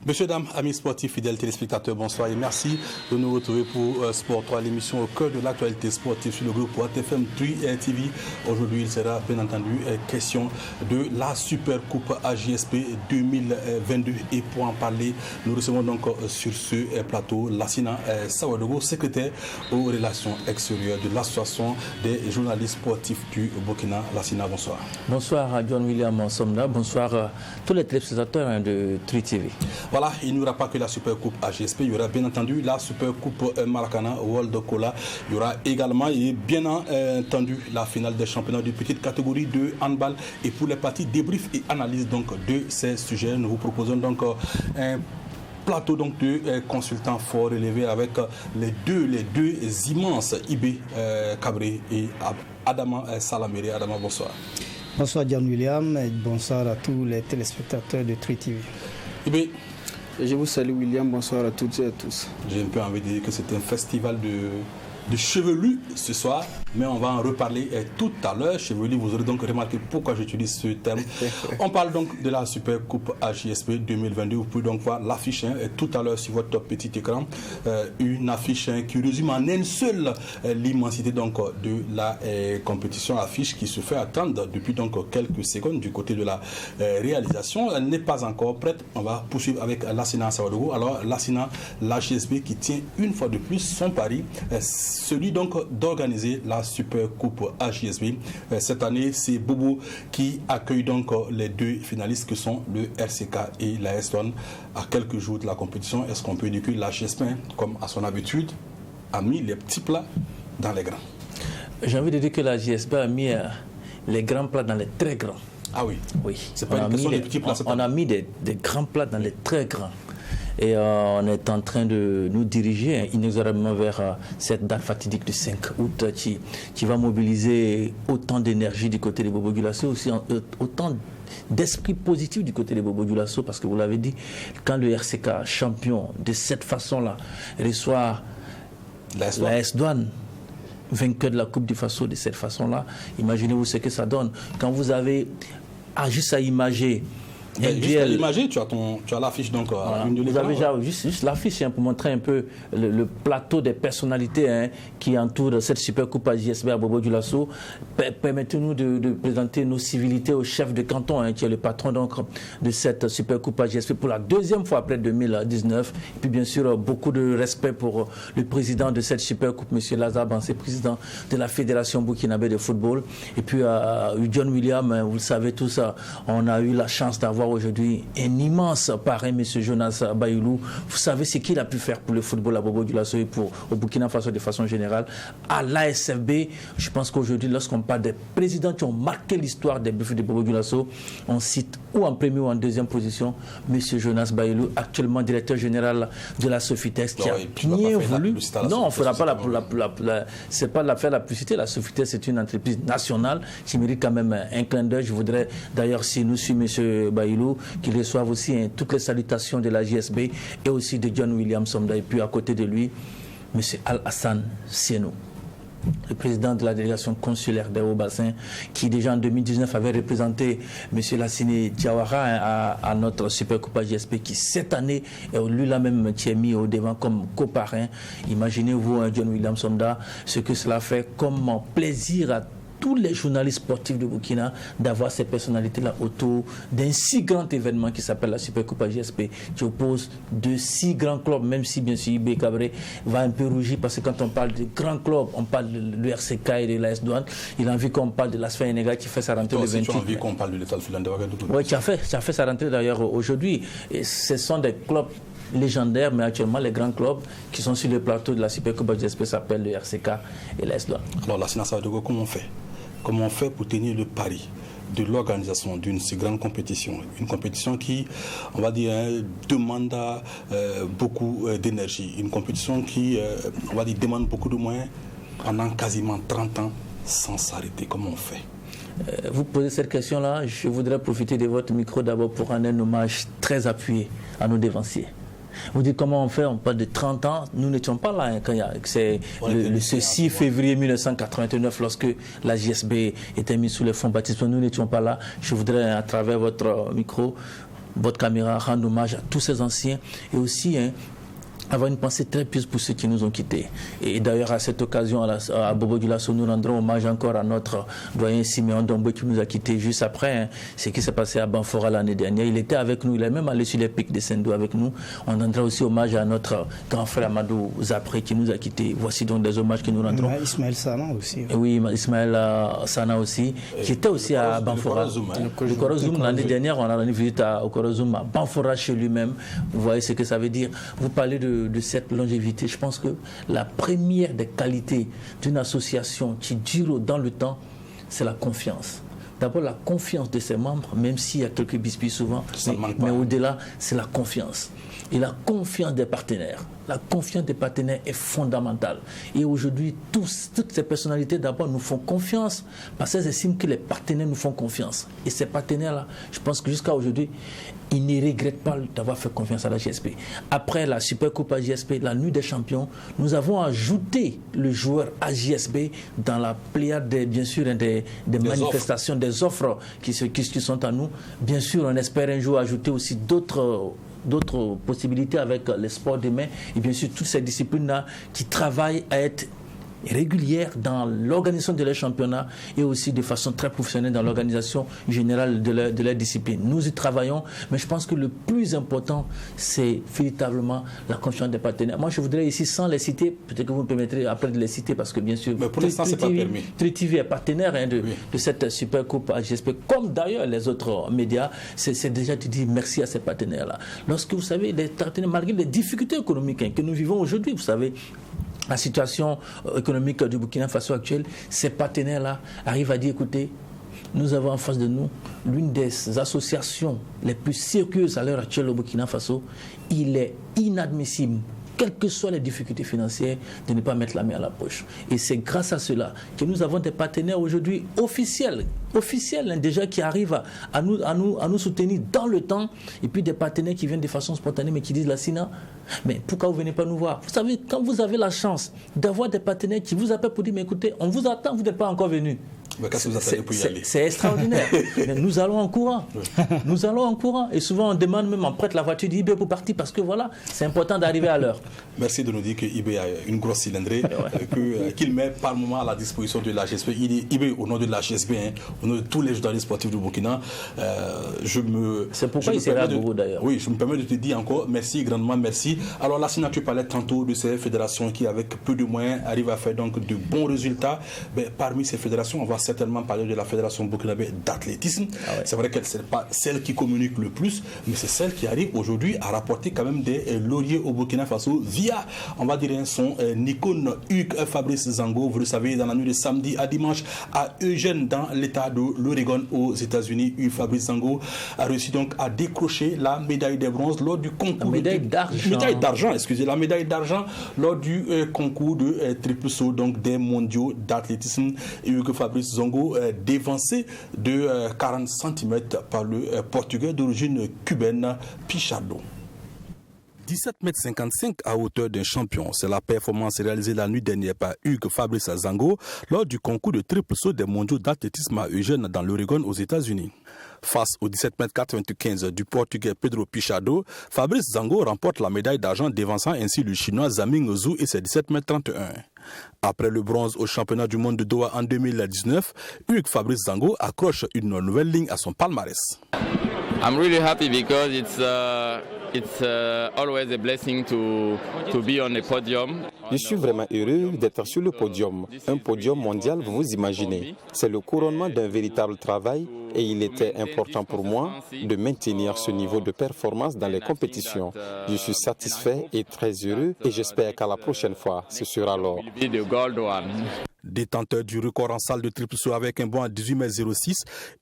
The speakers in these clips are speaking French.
Messieurs, dames, amis sportifs, fidèles téléspectateurs, bonsoir et merci de nous retrouver pour Sport 3, l'émission au cœur de l'actualité sportive sur le groupe WattFM 3 TV. Aujourd'hui, il sera bien entendu question de la Super Coupe AJSP 2022. Et pour en parler, nous recevons donc sur ce plateau Lassina Sawadogo, secrétaire aux relations extérieures de l'Association des journalistes sportifs du Burkina. Lassina, bonsoir. Bonsoir à John William Somda, bonsoir à tous les téléspectateurs de 3 TV. Voilà, il n'y aura pas que la Super Coupe AJSP, il y aura bien entendu la Super Coupe Maracana World Cola. Il y aura également et bien entendu la finale des championnats de petite catégorie de handball. Et pour les parties débrief et analyse donc de ces sujets, nous vous proposons donc un plateau donc de consultants fort relevés avec les deux immenses Ibé Cabré et Adama Salaméré. Adama, bonsoir. Bonsoir John William et bonsoir à tous les téléspectateurs de 3 TV. Ibé. Je vous salue William, bonsoir à toutes et à tous. J'ai un peu envie de dire que c'est un festival de chevelus ce soir, mais on va en reparler tout à l'heure. Chevelu, vous aurez donc remarqué pourquoi j'utilise ce terme. On parle donc de la Super Coupe AJSP 2022. Vous pouvez donc voir l'affiche tout à l'heure sur votre petit écran. Une affiche qui résume en une seule l'immensité donc de la compétition. Affiche qui se fait attendre depuis donc quelques secondes du côté de la réalisation. Elle n'est pas encore prête. On va poursuivre avec Lassina Sawadogo. Alors Lassina, l'AJSP qui tient une fois de plus son pari, celui donc d'organiser la Super Coupe AJSP. Cette année, c'est Bobo qui accueille donc les deux finalistes que sont le RCK et la S1 à quelques jours de la compétition. Est-ce qu'on peut dire que l'AJSP, comme à son habitude, a mis les petits plats dans les grands? J'ai envie de dire que la JSP a mis les grands plats dans les très grands. Ah oui? Oui. C'est pas une question des petits plats. On a mis des grands plats dans les très grands. Et on est en train de nous diriger inexorablement vers cette date fatidique du 5 août qui va mobiliser autant d'énergie du côté des Bobo Dioulasso, aussi autant d'esprit positif du côté des Bobo Dioulasso, parce que vous l'avez dit, quand le RCK champion de cette façon-là reçoit la S-Douane, vainqueur de la Coupe du Faso de cette façon-là, imaginez-vous ce que ça donne. Quand vous avez juste à imager l'imagé, tu as l'affiche donc voilà. Vous avez déjà juste l'affiche pour montrer un peu le plateau des personnalités qui entourent cette Super Coupe AJSP à Bobo Dioulasso. Permettez-nous de présenter nos civilités au chef de canton qui est le patron donc de cette Super Coupe AJSP pour la deuxième fois après 2019. Et puis bien sûr beaucoup de respect pour le président de cette Super Coupe, M. Lazare Bansé, président de la Fédération burkinabé de football. Et puis John William, vous le savez tous, on a eu la chance d'avoir aujourd'hui un immense parrain, M. Jonas Bayoulou. Vous savez ce qu'il a pu faire pour le football à Bobo Dioulasso et au Burkina Faso de façon générale. À l'ASFB, je pense qu'aujourd'hui, lorsqu'on parle des présidents qui ont marqué l'histoire des Buffets de Bobo Dioulasso, on cite ou en première ou en deuxième position M. Jonas Bayoulou, actuellement directeur général de la Sofitex, qui a bien voulu. Non, on ne fera pas c'est pas l'affaire de la publicité. La Sofitex, c'est une entreprise nationale qui mérite quand même un clin d'œil. Je voudrais d'ailleurs, si nous suit M. Bayoulou, qu'il reçoive aussi toutes les salutations de la JSB et aussi de John William Somda. Et puis à côté de lui, M. Al-Hassan Sienou, le président de la délégation consulaire des Hauts-Bassins, qui déjà en 2019 avait représenté M. Lassine Diawara à notre Super Coupe AJSP, qui cette année, lui-là même, qui est mis au devant comme coparrain. Imaginez-vous, John William Somda, ce que cela fait comme plaisir à tous les journalistes sportifs de Burkina d'avoir ces personnalités-là autour d'un si grand événement qui s'appelle la Super Coupe AJSP, qui oppose de si grands clubs, même si bien sûr Ibé Cabré va un peu rougir, parce que quand on parle de grands clubs, on parle de RCK et de l'AS Douane, il a envie qu'on parle de l'Asfa Enega qui fait sa rentrée le 28. Tu as envie qu'on parle de l'État de Ouagadougou. Oui, qui a fait sa rentrée d'ailleurs aujourd'hui. Et ce sont des clubs légendaires, mais actuellement les grands clubs qui sont sur le plateau de la Super Coupe AJSP s'appellent le RCK et l'AS Douane. Alors Lassina Sawadogo, comment on fait? Comment on fait pour tenir le pari de l'organisation d'une si grande compétition? Une compétition qui, on va dire, demande beaucoup d'énergie. Une compétition qui, on va dire, demande beaucoup de moyens pendant quasiment 30 ans sans s'arrêter. Comment on fait? Vous posez cette question-là, je voudrais profiter de votre micro d'abord pour rendre un hommage très appuyé à nos dévanciers. Vous dites comment on fait? On parle de 30 ans. Nous n'étions pas là quand c'est le 6 février 1989 lorsque la JSB était mise sous les fonds baptismaux. Nous n'étions pas là. Je voudrais, à travers votre micro, votre caméra, rendre hommage à tous ces anciens et aussi avoir une pensée très pieuse pour ceux qui nous ont quittés. Et d'ailleurs, à cette occasion, à Bobo Dioulasso, nous rendrons hommage encore à notre doyen Siméon Dombo qui nous a quittés juste après ce qui s'est passé à Banfora l'année dernière. Il était avec nous, il est même allé sur les pics de Sendou avec nous. On rendra aussi hommage à notre grand frère Amadou Zapré qui nous a quittés. Voici donc des hommages que nous rendrons. Ismaël Sana aussi. Oui, Ismaël Sana aussi, qui était aussi à Banfora. Le Korozoum, l'année dernière, on a rendu visite au Korozoum, à Banfora chez lui-même. Vous voyez ce que ça veut dire. Vous parlez de cette longévité. Je pense que la première des qualités d'une association qui dure dans le temps, c'est la confiance. D'abord la confiance de ses membres, même s'il y a quelques bisbis souvent, mais au-delà, c'est la confiance. Et la confiance des partenaires. La confiance des partenaires est fondamentale. Et aujourd'hui, toutes ces personnalités d'abord nous font confiance parce qu'elles estiment que les partenaires nous font confiance. Et ces partenaires-là, je pense que jusqu'à aujourd'hui, ils ne regrettent pas d'avoir fait confiance à la GSP. Après la Supercoupe AJSP, la Nuit des Champions, nous avons ajouté le joueur AJSP dans la pléiade bien sûr des manifestations, des offres qui sont à nous. Bien sûr, on espère un jour ajouter aussi d'autres possibilités avec les sports de main et bien sûr toutes ces disciplines-là qui travaillent à être régulières dans l'organisation de leurs championnats et aussi de façon très professionnelle dans l'organisation générale de leur discipline. Nous y travaillons, mais je pense que le plus important, c'est véritablement la confiance des partenaires. Moi, je voudrais ici, sans les citer, peut-être que vous me permettrez après de les citer, parce que bien sûr, mais pour l'instant, c'est pas permis. TriTV est partenaire de cette Super Coupe AJSP, comme d'ailleurs les autres médias. C'est déjà de dire merci à ces partenaires-là. Lorsque vous savez, les partenaires, malgré les difficultés économiques que nous vivons aujourd'hui, vous savez, la situation économique du Burkina Faso actuelle, ces partenaires-là arrivent à dire, écoutez, nous avons en face de nous l'une des associations les plus sérieuses à l'heure actuelle au Burkina Faso. Il est inadmissible, quelles que soient les difficultés financières, de ne pas mettre la main à la poche. Et c'est grâce à cela que nous avons des partenaires aujourd'hui officiels déjà qui arrivent à nous soutenir dans le temps, et puis des partenaires qui viennent de façon spontanée mais qui disent la Sina, mais pourquoi vous ne venez pas nous voir? Vous savez, quand vous avez la chance d'avoir des partenaires qui vous appellent pour dire, mais écoutez, on vous attend, vous n'êtes pas encore venus. C'est extraordinaire. Mais nous allons en courant. Nous allons en courant. Et souvent, on demande même, on prête la voiture d'IB pour partir parce que voilà, c'est important d'arriver à l'heure. Merci de nous dire que IB a une grosse cylindrée qu'il met par moment à la disposition de la GSP. IB, au nom de la GSP, au nom de tous les journalistes sportifs du Burkina, c'est pourquoi il sera à Bobo d'ailleurs. Oui, je me permets de te dire encore merci, grandement merci. Alors, la Sina, tu parlais tantôt de ces fédérations qui, avec peu de moyens, arrivent à faire donc de bons résultats. Mais parmi ces fédérations, on va certainement parler de la Fédération burkinabé d'athlétisme. C'est vrai qu'elle n'est pas celle qui communique le plus, mais c'est celle qui arrive aujourd'hui à rapporter quand même des lauriers au Burkina Faso via, on va dire, son icône Hugues Fabrice Zango. Vous le savez, dans la nuit de samedi à dimanche à Eugène, dans l'état de l'Oregon aux États-Unis, Hugues Fabrice Zango a réussi donc à décrocher la médaille de bronze lors du concours. La médaille d'argent lors du concours de triple saut donc des mondiaux d'athlétisme. Hugues Fabrice Zango dévancé de 40 cm par le Portugais d'origine cubaine Pichardo. 17,55 m à hauteur d'un champion. C'est la performance réalisée la nuit dernière par Hugues Fabrice Zango lors du concours de triple saut des mondiaux d'athlétisme à Eugène dans l'Oregon aux États-Unis. Face aux 17,95 m du Portugais Pedro Pichardo, Fabrice Zango remporte la médaille d'argent dévançant ainsi le Chinois Zaming Zhu et ses 17,31 m. Après le bronze au championnat du monde de Doha en 2019, Hugues Fabrice Zango accroche une nouvelle ligne à son palmarès. I'm really happy because it's always a blessing to be on the podium. Je suis vraiment heureux d'être sur le podium. Un podium mondial, vous vous imaginez. C'est le couronnement d'un véritable travail et il était important pour moi de maintenir ce niveau de performance dans les compétitions. Je suis satisfait et très heureux et j'espère qu'à la prochaine fois, ce sera l'or. Détenteur du record en salle de triple saut avec un bond à 18,06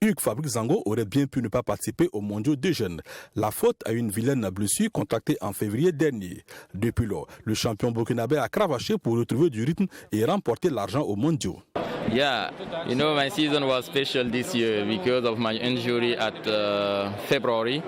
m, Hugues Fabrice Zango aurait bien pu ne pas participer aux mondiaux de jeunes. La faute à une vilaine blessure contractée en février dernier. Depuis lors, le champion burkinabé a cravaché pour retrouver du rythme et remporter l'argent aux mondiaux. Yeah, you know, my season was special this year because of my injury at February.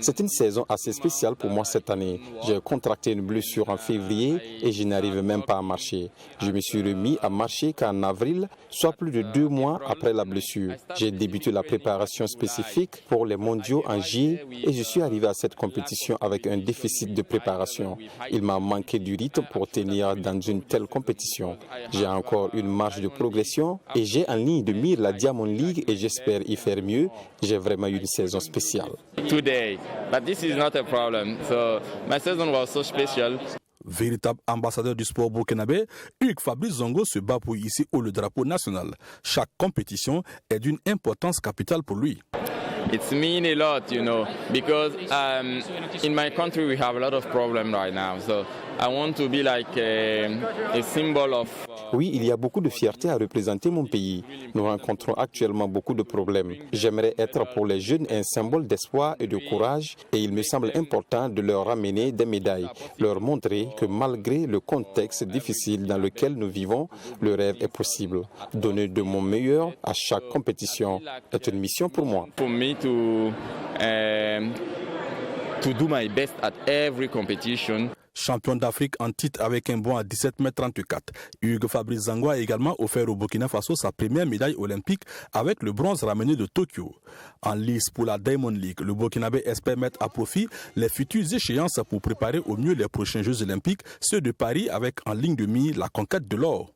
C'est une saison assez spéciale pour moi cette année. J'ai contracté une blessure en février et je n'arrive même pas à marcher. Je me suis remis à marcher qu'en avril, soit plus de 2 mois après la blessure. J'ai débuté la préparation spécifique pour les mondiaux en juillet et je suis arrivé à cette compétition avec un déficit de préparation. Il m'a manqué du rythme pour tenir dans une telle compétition. J'ai encore une marge de progression et j'ai en ligne de mire la Diamond League et j'espère y faire mieux. J'ai vraiment eu une saison spéciale. Today, but this is not a problem. So my season was so special. Véritable ambassadeur du sport burkinabé, Hugues Fabrice Zongo se bat pour hisser haut le drapeau national. Chaque compétition est d'une importance capitale pour lui. It's mean a lot, you know, because in my country we have a lot of problems right now. So I want to be like a symbol of. Oui, il y a beaucoup de fierté à représenter mon pays. Nous rencontrons actuellement beaucoup de problèmes. J'aimerais être pour les jeunes un symbole d'espoir et de courage et il me semble important de leur ramener des médailles, leur montrer que malgré le contexte difficile dans lequel nous vivons, le rêve est possible. Donner de mon meilleur à chaque compétition est une mission pour moi. For me to do my best at every competition. Champion d'Afrique en titre avec un bond à 17,34 m, Hugues Fabrice Zongo a également offert au Burkina Faso sa première médaille olympique avec le bronze ramené de Tokyo. En lice pour la Diamond League, le Burkinabé espère mettre à profit les futures échéances pour préparer au mieux les prochains Jeux olympiques, ceux de Paris avec en ligne de mire la conquête de l'or.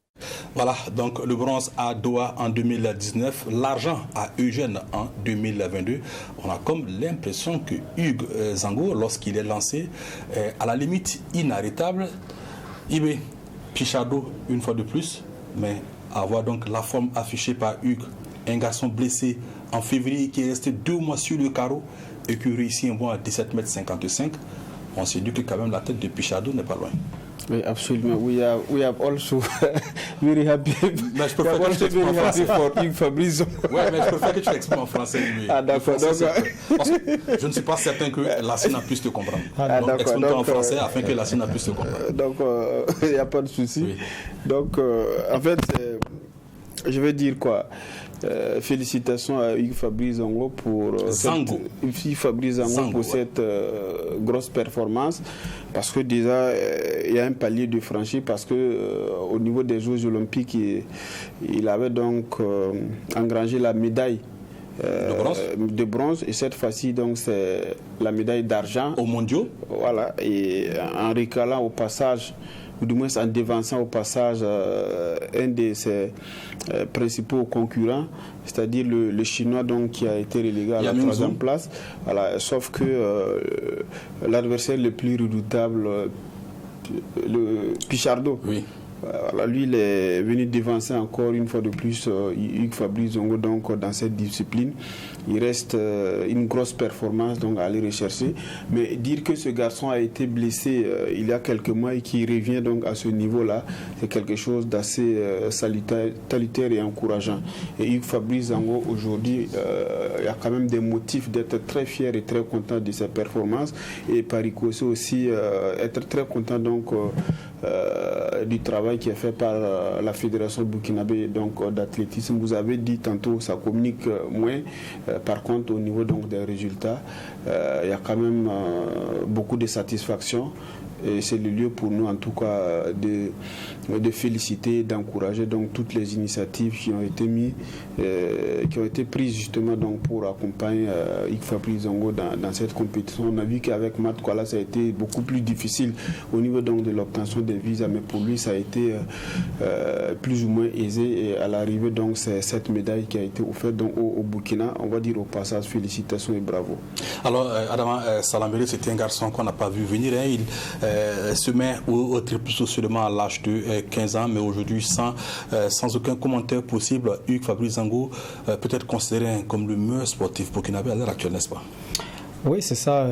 Voilà, donc le bronze à Doha en 2019, l'argent à Eugène en 2022. On a comme l'impression que Hugues Zongo, lorsqu'il est lancé, est à la limite inarrêtable. Ibé Pichado une fois de plus, mais avoir donc la forme affichée par Hugues, un garçon blessé en février qui est resté 2 mois sur le carreau et qui réussit un bond à 17,55 m, on s'est dit que quand même la tête de Pichado n'est pas loin. Oui, absolument. We have also very happy. Mais je préfère que tu l'exprimes en français. Fabrice. Ouais, mais je préfère que tu l'exprimes en français. Lui. Ah, d'accord. Parce que je ne suis pas certain que Lassina puisse te comprendre. Donc, exprime-toi en français afin que Lassina puisse te comprendre. Donc, il n'y a pas de souci. Oui. Donc, en fait, je vais dire quoi. Félicitations à Hugues Fabrice Zongo pour cette grosse performance, parce que déjà il y a un palier de franchi, parce que au niveau des Jeux olympiques il avait donc engrangé la médaille de bronze et cette fois-ci donc c'est la médaille d'argent aux mondiaux. Voilà, et en recalant au passage, ou du moins en dévançant au passage un de ses principaux concurrents, c'est-à-dire le Chinois donc, qui a été relégué à la 3e place. Voilà, sauf que l'adversaire le plus redoutable, le Pichardo, oui. Voilà, lui il est venu dévancer encore une fois de plus Hugues Fabrice Zongo donc dans cette discipline. Il reste une grosse performance donc à aller rechercher, mais dire que ce garçon a été blessé il y a quelques mois et qui revient donc à ce niveau-là, c'est quelque chose d'assez salutaire et encourageant. Et Hugues Fabrice Zongo aujourd'hui, il y a quand même des motifs d'être très fier et très content de sa performance, et par ricochet aussi être très content donc du travail qui est fait par la Fédération burkinabé d'athlétisme. Vous avez dit tantôt, ça communique moins. Par contre, au niveau donc des résultats, il y a quand même beaucoup de satisfaction. Et c'est le lieu pour nous, en tout cas, de féliciter, d'encourager donc toutes les initiatives qui ont été mises, qui ont été prises justement donc pour accompagner Hugues Fabrice Zongo dans cette compétition. On a vu qu'avec Matt Kwala, ça a été beaucoup plus difficile au niveau donc de l'obtention des visas, mais pour lui, ça a été plus ou moins aisé. Et à l'arrivée, donc, c'est cette médaille qui a été offerte donc, au Burkina. On va dire au passage félicitations et bravo. Alors, Adama Salaméré, c'était un garçon qu'on n'a pas vu venir. Hein. Il se met au triple saut seulement à l'âge de 15 ans, mais aujourd'hui sans aucun commentaire possible. Hugues Fabrice Zongo peut être considéré comme le meilleur sportif burkinabé à l'heure actuelle, n'est-ce pas? Oui, c'est ça.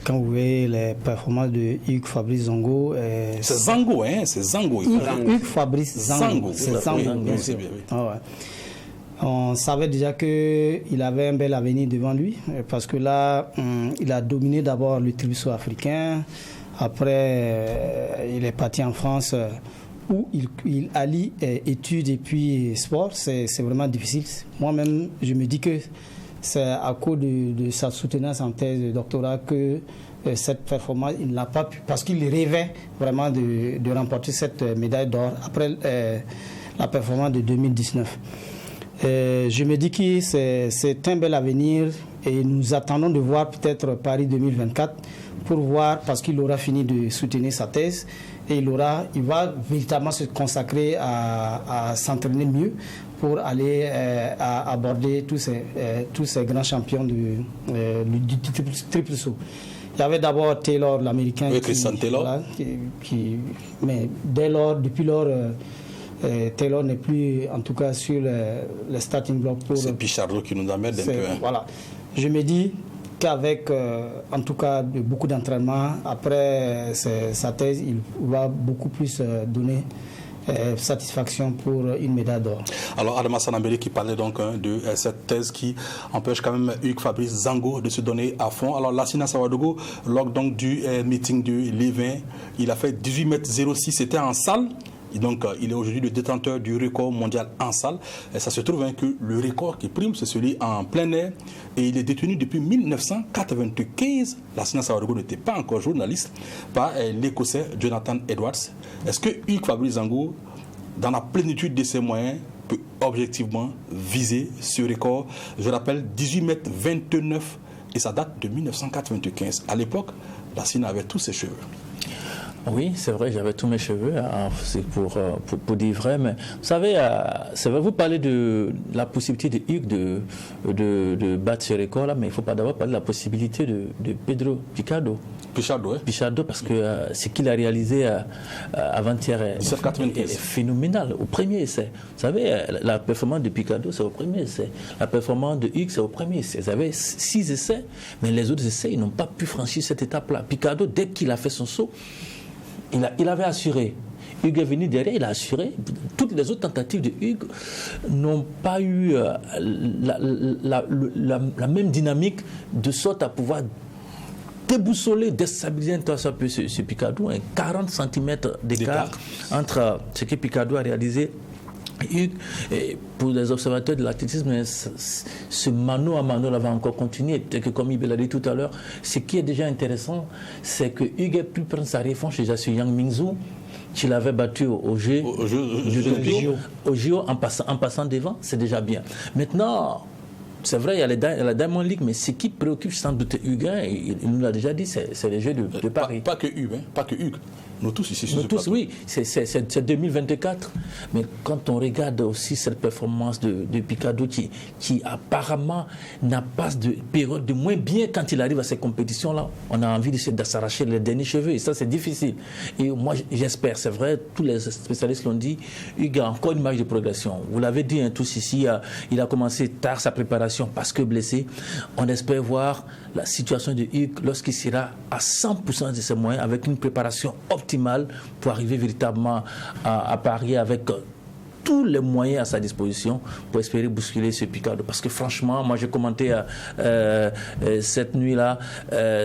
Quand vous voyez les performances de Hugues Fabrice Zongo... c'est Zongo, hein? C'est Zongo. Hugues Fabrice Zongo. C'est Zongo, bien sûr. Ah ouais. On savait déjà qu'il avait un bel avenir devant lui, parce que là, il a dominé d'abord le triple saut africain. Après, il est parti en France où il allie études et puis sport, c'est vraiment difficile. Moi-même, je me dis que c'est à cause de sa soutenance en thèse de doctorat que cette performance, il n'a pas pu, parce qu'il rêvait vraiment de remporter cette médaille d'or après la performance de 2019. Je me dis que c'est un bel avenir et nous attendons de voir peut-être Paris 2024 pour voir, parce qu'il aura fini de soutenir sa thèse et il va véritablement se consacrer à s'entraîner mieux pour aller aborder tous ces grands champions du triple saut. Il y avait d'abord Taylor, l'Américain. Oui, Christian Taylor. Voilà, mais dès lors, depuis lors, Taylor n'est plus, en tout cas, sur le starting block. C'est Pichardo qui nous amène un peu. Voilà. Je me dis qu'avec, en tout cas, beaucoup d'entraînement, après sa thèse, il va beaucoup plus donner satisfaction pour une médaille d'or. Alors Adama Sanambele qui parlait donc de cette thèse qui empêche quand même Hugues Fabrice Zango de se donner à fond. Alors Lassina Sawadogo, lors donc du meeting du Lévin, il a fait 18,06 m, c'était en salle. Et donc, il est aujourd'hui le détenteur du record mondial en salle. Et ça se trouve que le record qui prime, c'est celui en plein air. Et il est détenu depuis 1995. Lassina Sawadogo n'était pas encore journaliste, par l'Écossais Jonathan Edwards. Est-ce que Hugues Fabrice Zango, dans la plénitude de ses moyens, peut objectivement viser ce record? Je rappelle, 18,29 m et ça date de 1995. À l'époque, Lassina avait tous ses cheveux. Oui, c'est vrai, j'avais tous mes cheveux, c'est pour dire vrai, mais vous savez, c'est vrai, vous parlez de la possibilité de Hugues de battre ce record-là, mais il ne faut pas d'abord parler de la possibilité de Pedro Pichardo. Pichardo, parce que ce qu'il a réalisé avant-hier est phénoménal, au premier essai. Vous savez, la performance de Pichardo, c'est au premier essai. La performance de Hugues, c'est au premier essai. Ils avaient 6 essais, mais les autres essais, ils n'ont pas pu franchir cette étape-là. Pichardo, dès qu'il a fait son saut, il avait assuré. Hugues est venu derrière, il a assuré. Toutes les autres tentatives de Hugues n'ont pas eu la même dynamique, de sorte à pouvoir déboussoler, déstabiliser un peu ce Pichardo. 40 cm d'écart entre ce que Pichardo a réalisé. Hugues, pour les observateurs de l'athlétisme, ce mano à mano va encore continuer. Que comme il l'a dit tout à l'heure, ce qui est déjà intéressant, c'est que Hugues a pu prendre sa revanche déjà sur Yang Mingzhu, qui l'avait battu au JO en passant devant, c'est déjà bien. Maintenant, c'est vrai, il y a la Diamond League, mais ce qui préoccupe sans doute Hugues, il nous l'a déjà dit, c'est les Jeux de Paris. Pas que Hugues. Nous tous ici. Nous tous, oui, c'est 2024. Mais quand on regarde aussi cette performance de Pichardo qui apparemment n'a pas de période de moins bien quand il arrive à ces compétitions-là, on a envie de s'arracher les derniers cheveux. Et ça, c'est difficile. Et moi, j'espère, c'est vrai, tous les spécialistes l'ont dit, Hugues a encore une marge de progression. Vous l'avez dit, tous ici, il a commencé tard sa préparation parce que blessé. On espère voir la situation de Hugues lorsqu'il sera à 100% de ses moyens, avec une préparation optimale pour arriver véritablement à Paris avec tous les moyens à sa disposition pour espérer bousculer ce Pichardo. Parce que franchement, moi j'ai commenté cette nuit-là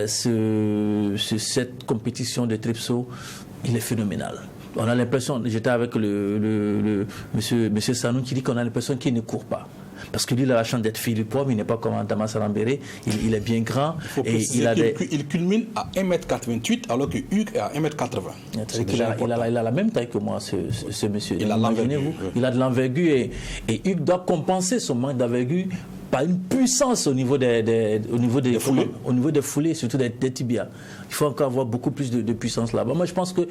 cette compétition de tripsaut, il est phénoménal. On a l'impression, j'étais avec le monsieur Sanou qui dit qu'on a l'impression qu'il ne court pas. Parce que lui, il a la chance d'être filiprome, il n'est pas comme Adama Sanambele, il est bien grand. Et il culmine à 1,88 m alors que Hugues est à 1,80 m. Il a la même taille que moi, ce monsieur. Il a l'envergure. Il a de l'envergure et Hugues doit compenser son manque d'envergure par une puissance au niveau des foulées, surtout des tibias. Il faut encore avoir beaucoup plus de puissance là-bas. Moi, je pense que,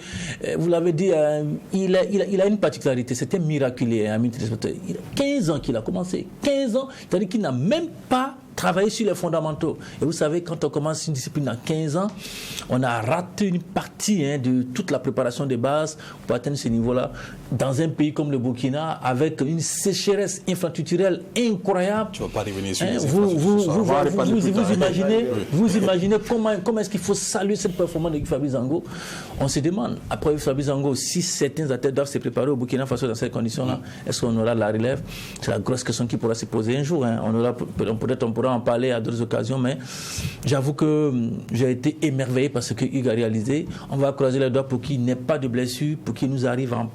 vous l'avez dit, il a une particularité, c'était miraculeux. Il a 15 ans qu'il a commencé. 15 ans, c'est-à-dire qu'il n'a même pas travailler sur les fondamentaux. Et vous savez, quand on commence une discipline à 15 ans, on a raté une partie de toute la préparation des bases pour atteindre ce niveau-là. Dans un pays comme le Burkina, avec une sécheresse infrastructurelle incroyable. Tu ne vas pas revenir sur vous imaginez comment est-ce qu'il faut saluer cette performance de Fabrice Zango. On se demande, après Fabrice Zango, si certains athlètes doivent se préparer au Burkina Faso dans ces conditions-là, est-ce qu'on aura la relève? C'est la grosse question qui pourra se poser un jour. Peut-être on pourra en parler à d'autres occasions, mais j'avoue que j'ai été émerveillé par ce que Hugues a réalisé. On va croiser les doigts pour qu'il n'ait pas de blessure, pour qu'il nous arrive en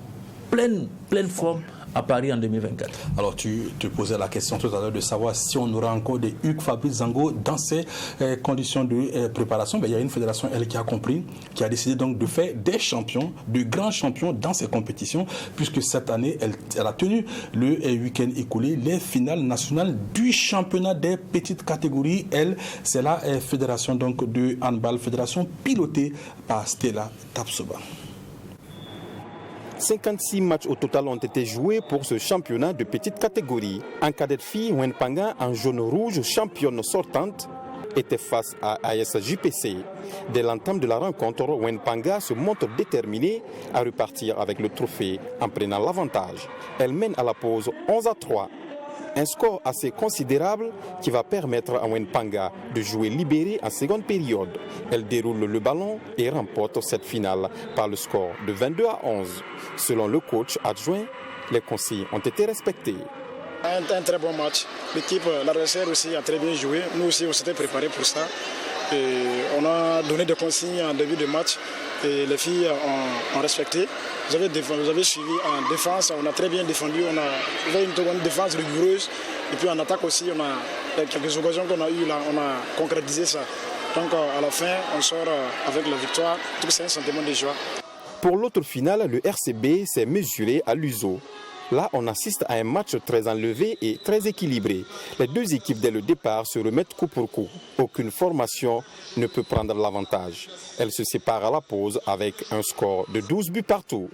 pleine forme à Paris en 2024. Alors tu te posais la question tout à l'heure de savoir si on aura encore des Hugues Fabrice Zango dans ces conditions de préparation. Il y a une fédération, elle, qui a compris, qui a décidé donc de faire des champions, de grands champions dans ces compétitions, puisque cette année, elle a tenu le week-end écoulé les finales nationales du championnat des petites catégories. Elle, c'est la fédération donc de handball, fédération pilotée par Stella Tapsoba. 56 matchs au total ont été joués pour ce championnat de petite catégorie. En cadette fille, Wenpanga, en jaune-rouge, championne sortante, était face à ASJPC. Dès l'entame de la rencontre, Wenpanga se montre déterminée à repartir avec le trophée en prenant l'avantage. Elle mène à la pause 11-3. Un score assez considérable qui va permettre à Wenpanga de jouer libérée en seconde période. Elle déroule le ballon et remporte cette finale par le score de 22-11. Selon le coach adjoint, les consignes ont été respectées. Un très bon match. L'équipe, l'adversaire aussi a très bien joué. Nous aussi, on s'était préparés pour ça. Et on a donné des consignes en début de match et les filles ont respecté. Vous avez suivi en défense, on a très bien défendu, on a fait une défense rigoureuse. Et puis en attaque aussi, on a quelques occasions qu'on a eues là, on a concrétisé ça. Donc à la fin, on sort avec la victoire. Tout c'est un sentiment de joie. Pour l'autre finale, le RCB s'est mesuré à l'USO. Là, on assiste à un match très enlevé et très équilibré. Les deux équipes, dès le départ, se remettent coup pour coup. Aucune formation ne peut prendre l'avantage. Elles se séparent à la pause avec un score de 12 buts partout.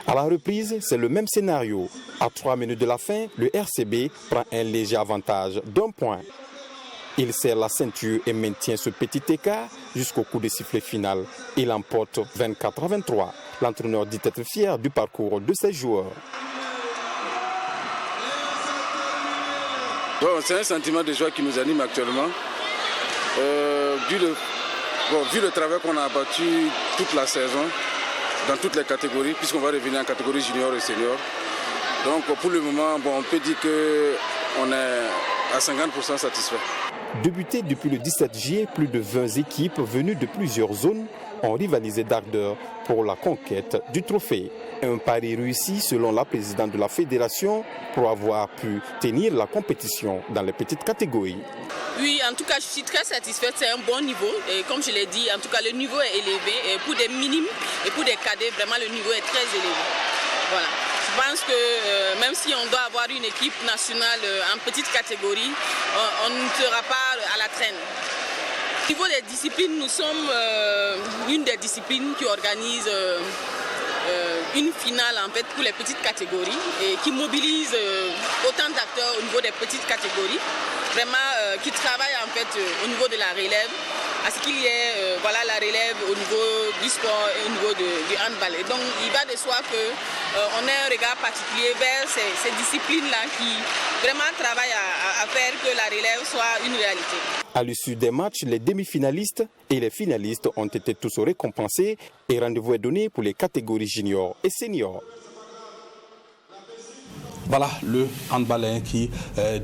À la reprise, c'est le même scénario. À 3 minutes de la fin, le RCB prend un léger avantage d'1 point. Il serre la ceinture et maintient ce petit écart jusqu'au coup de sifflet final. Il emporte 24-23. L'entraîneur dit être fier du parcours de ses joueurs. Bon, c'est un sentiment de joie qui nous anime actuellement. Vu le travail qu'on a abattu toute la saison, dans toutes les catégories, puisqu'on va revenir en catégorie junior et senior. Donc pour le moment, on peut dire qu'on est à 50% satisfait. Débuté depuis le 17 juillet, plus de 20 équipes venues de plusieurs zones ont rivalisé d'ardeur pour la conquête du trophée. Un pari réussi selon la présidente de la fédération pour avoir pu tenir la compétition dans les petites catégories. Oui, en tout cas, je suis très satisfaite. C'est un bon niveau. Et comme je l'ai dit, en tout cas, le niveau est élevé. Et pour des minimes et pour des cadets, vraiment, le niveau est très élevé. Voilà. Je pense que même si on doit avoir une équipe nationale en petite catégorie, on ne sera pas à la traîne. Au niveau des disciplines, nous sommes une des disciplines qui organise une finale en fait pour les petites catégories et qui mobilise autant d'acteurs au niveau des petites catégories, vraiment qui travaillent en fait au niveau de la relève, à ce qu'il y ait la relève au niveau du sport et au niveau du handball. Et donc il va de soi qu'on ait un regard particulier vers ces disciplines-là qui vraiment travaillent à faire que la relève soit une réalité. À l'issue des matchs, les demi-finalistes et les finalistes ont été tous récompensés et rendez-vous est donné pour les catégories juniors et seniors. Voilà le handballeur qui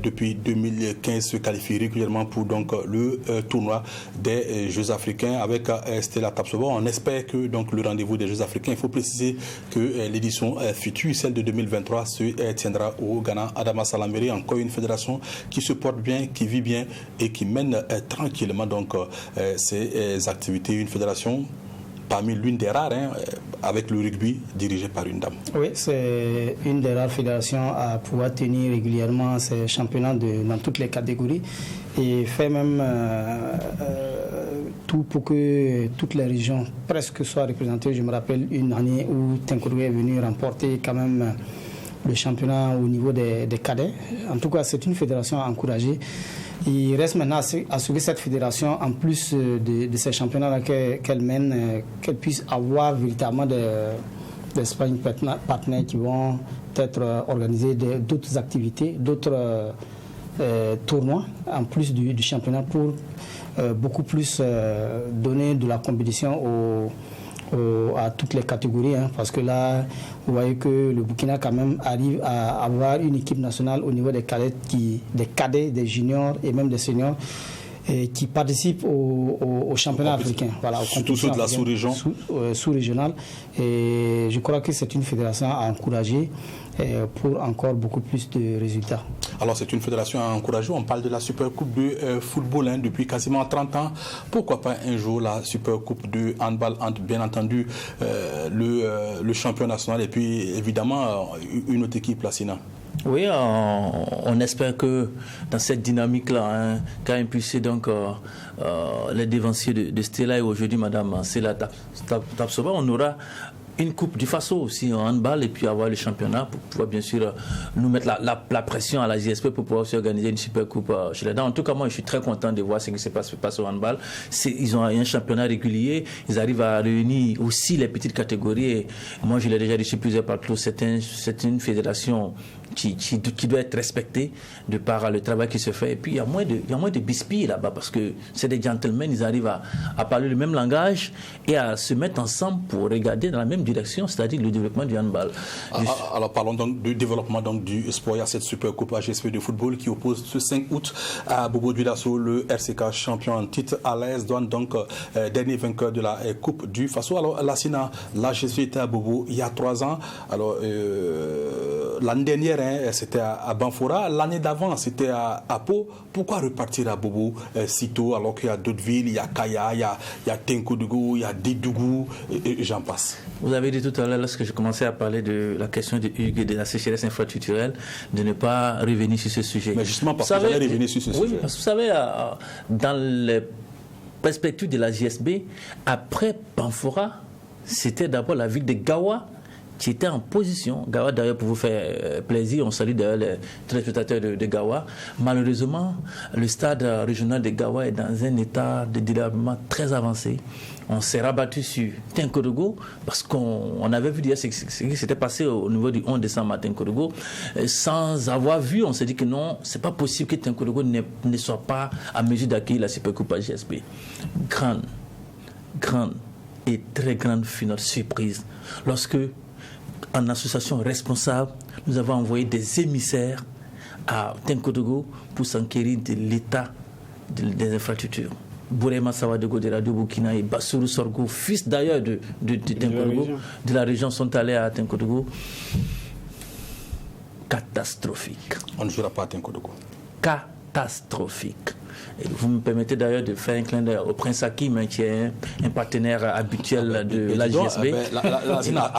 depuis 2015 se qualifie régulièrement pour donc le tournoi des Jeux africains avec Stella Tapsoba. On espère que donc le rendez-vous des Jeux africains, il faut préciser que l'édition future, celle de 2023, se tiendra au Ghana. Adama Salaméré, encore une fédération qui se porte bien, qui vit bien et qui mène tranquillement donc ses activités. Une fédération parmi l'une des rares avec le rugby dirigé par une dame. Oui, c'est une des rares fédérations à pouvoir tenir régulièrement ces championnats dans toutes les catégories et fait même tout pour que toutes les régions presque soient représentées. Je me rappelle une année où Tinkourou est venu remporter quand même le championnat au niveau des cadets. En tout cas, c'est une fédération à encourager. Il reste maintenant à ce que cette fédération, en plus de ces championnats qu'elle mène, qu'elle puisse avoir véritablement des sparring partenaires qui vont être organisés d'autres activités, d'autres tournois, en plus du championnat, pour beaucoup plus donner de la compétition à toutes les catégories, parce que là, vous voyez que le Burkina quand même arrive à avoir une équipe nationale au niveau des cadets, des juniors et même des seniors. qui participent au championnat africain. Voilà, surtout ceux de la sous-région. Sous-régionale. Et je crois que c'est une fédération à encourager pour encore beaucoup plus de résultats. Alors c'est une fédération à encourager. On parle de la Super Coupe de football depuis quasiment 30 ans. Pourquoi pas un jour la Super Coupe de handball entre bien entendu le champion national et puis évidemment une autre équipe, la Sina? Oui, on espère que dans cette dynamique-là, qu'a impulsé donc les dévanciers de Stella et aujourd'hui Madame Stella Tapsoba, on aura une coupe du Faso aussi en handball et puis avoir le championnat pour pouvoir bien sûr nous mettre la pression à la JSP pour pouvoir aussi organiser une super coupe chez les dames. En tout cas, moi je suis très content de voir ce qui se passe au handball. Ils ont un championnat régulier, ils arrivent à réunir aussi les petites catégories et moi je l'ai déjà dit sur plusieurs plateaux, c'est une fédération qui doit être respectée de par le travail qui se fait. Et puis il y a moins de bisbilles là-bas parce que c'est des gentlemen, ils arrivent à parler le même langage et à se mettre ensemble pour regarder dans la même direction, c'est-à-dire le développement du handball. Alors parlons donc du développement du sport. Il y a cette super coupe AGSP de football qui oppose ce 5 août à Bobo Dioulasso, le RCK champion en titre à l'AS Douanes, donc dernier vainqueur de la coupe du Faso. Alors la SINA, l'AGSP était à Bobo il y a 3 ans. Alors l'année dernière c'était à Banfora, l'année d'avant c'était à Pau. Pourquoi repartir à Bobo sitôt alors qu'il y a d'autres villes, il y a Kaya, il y a Tenkodougou, il y a Didougou et j'en passe. Vous avez dit tout à l'heure, lorsque je commençais à parler de la question de Hugues et de la sécheresse infrastructurelle, de ne pas revenir sur ce sujet. Mais justement parce que j'allais revenir sur ce sujet. Oui, parce que vous savez, dans les perspectives de la JSB, après Banfora, c'était d'abord la ville de Gawa qui était en position. Gawa, d'ailleurs, pour vous faire plaisir, on salue d'ailleurs les téléspectateurs de Gawa. Malheureusement, le stade régional de Gawa est dans un état de délabrement très avancé. On s'est rabattu sur Tenkodougou parce qu'on avait vu ce qui s'était passé au niveau du 11 décembre à Tenkodougou. Sans avoir vu, on s'est dit que non, c'est pas possible que Tenkodougou ne soit pas à mesure d'accueillir la Supercoupe AGSP. Grande et très grande fut notre surprise lorsque, en association responsable, nous avons envoyé des émissaires à Tenkodougou pour s'enquérir de l'état des infrastructures. Bourema Sawadogo de Radio Burkina et Bassirou Sorgo, fils d'ailleurs de Tenkodougou, de la région, sont allés à Tenkodougou. Catastrophique. On ne jouera pas à Tenkodougou. Catastrophique. Et vous me permettez d'ailleurs de faire un clin d'œil au Prince Hakim, qui est un partenaire habituel de la JSB.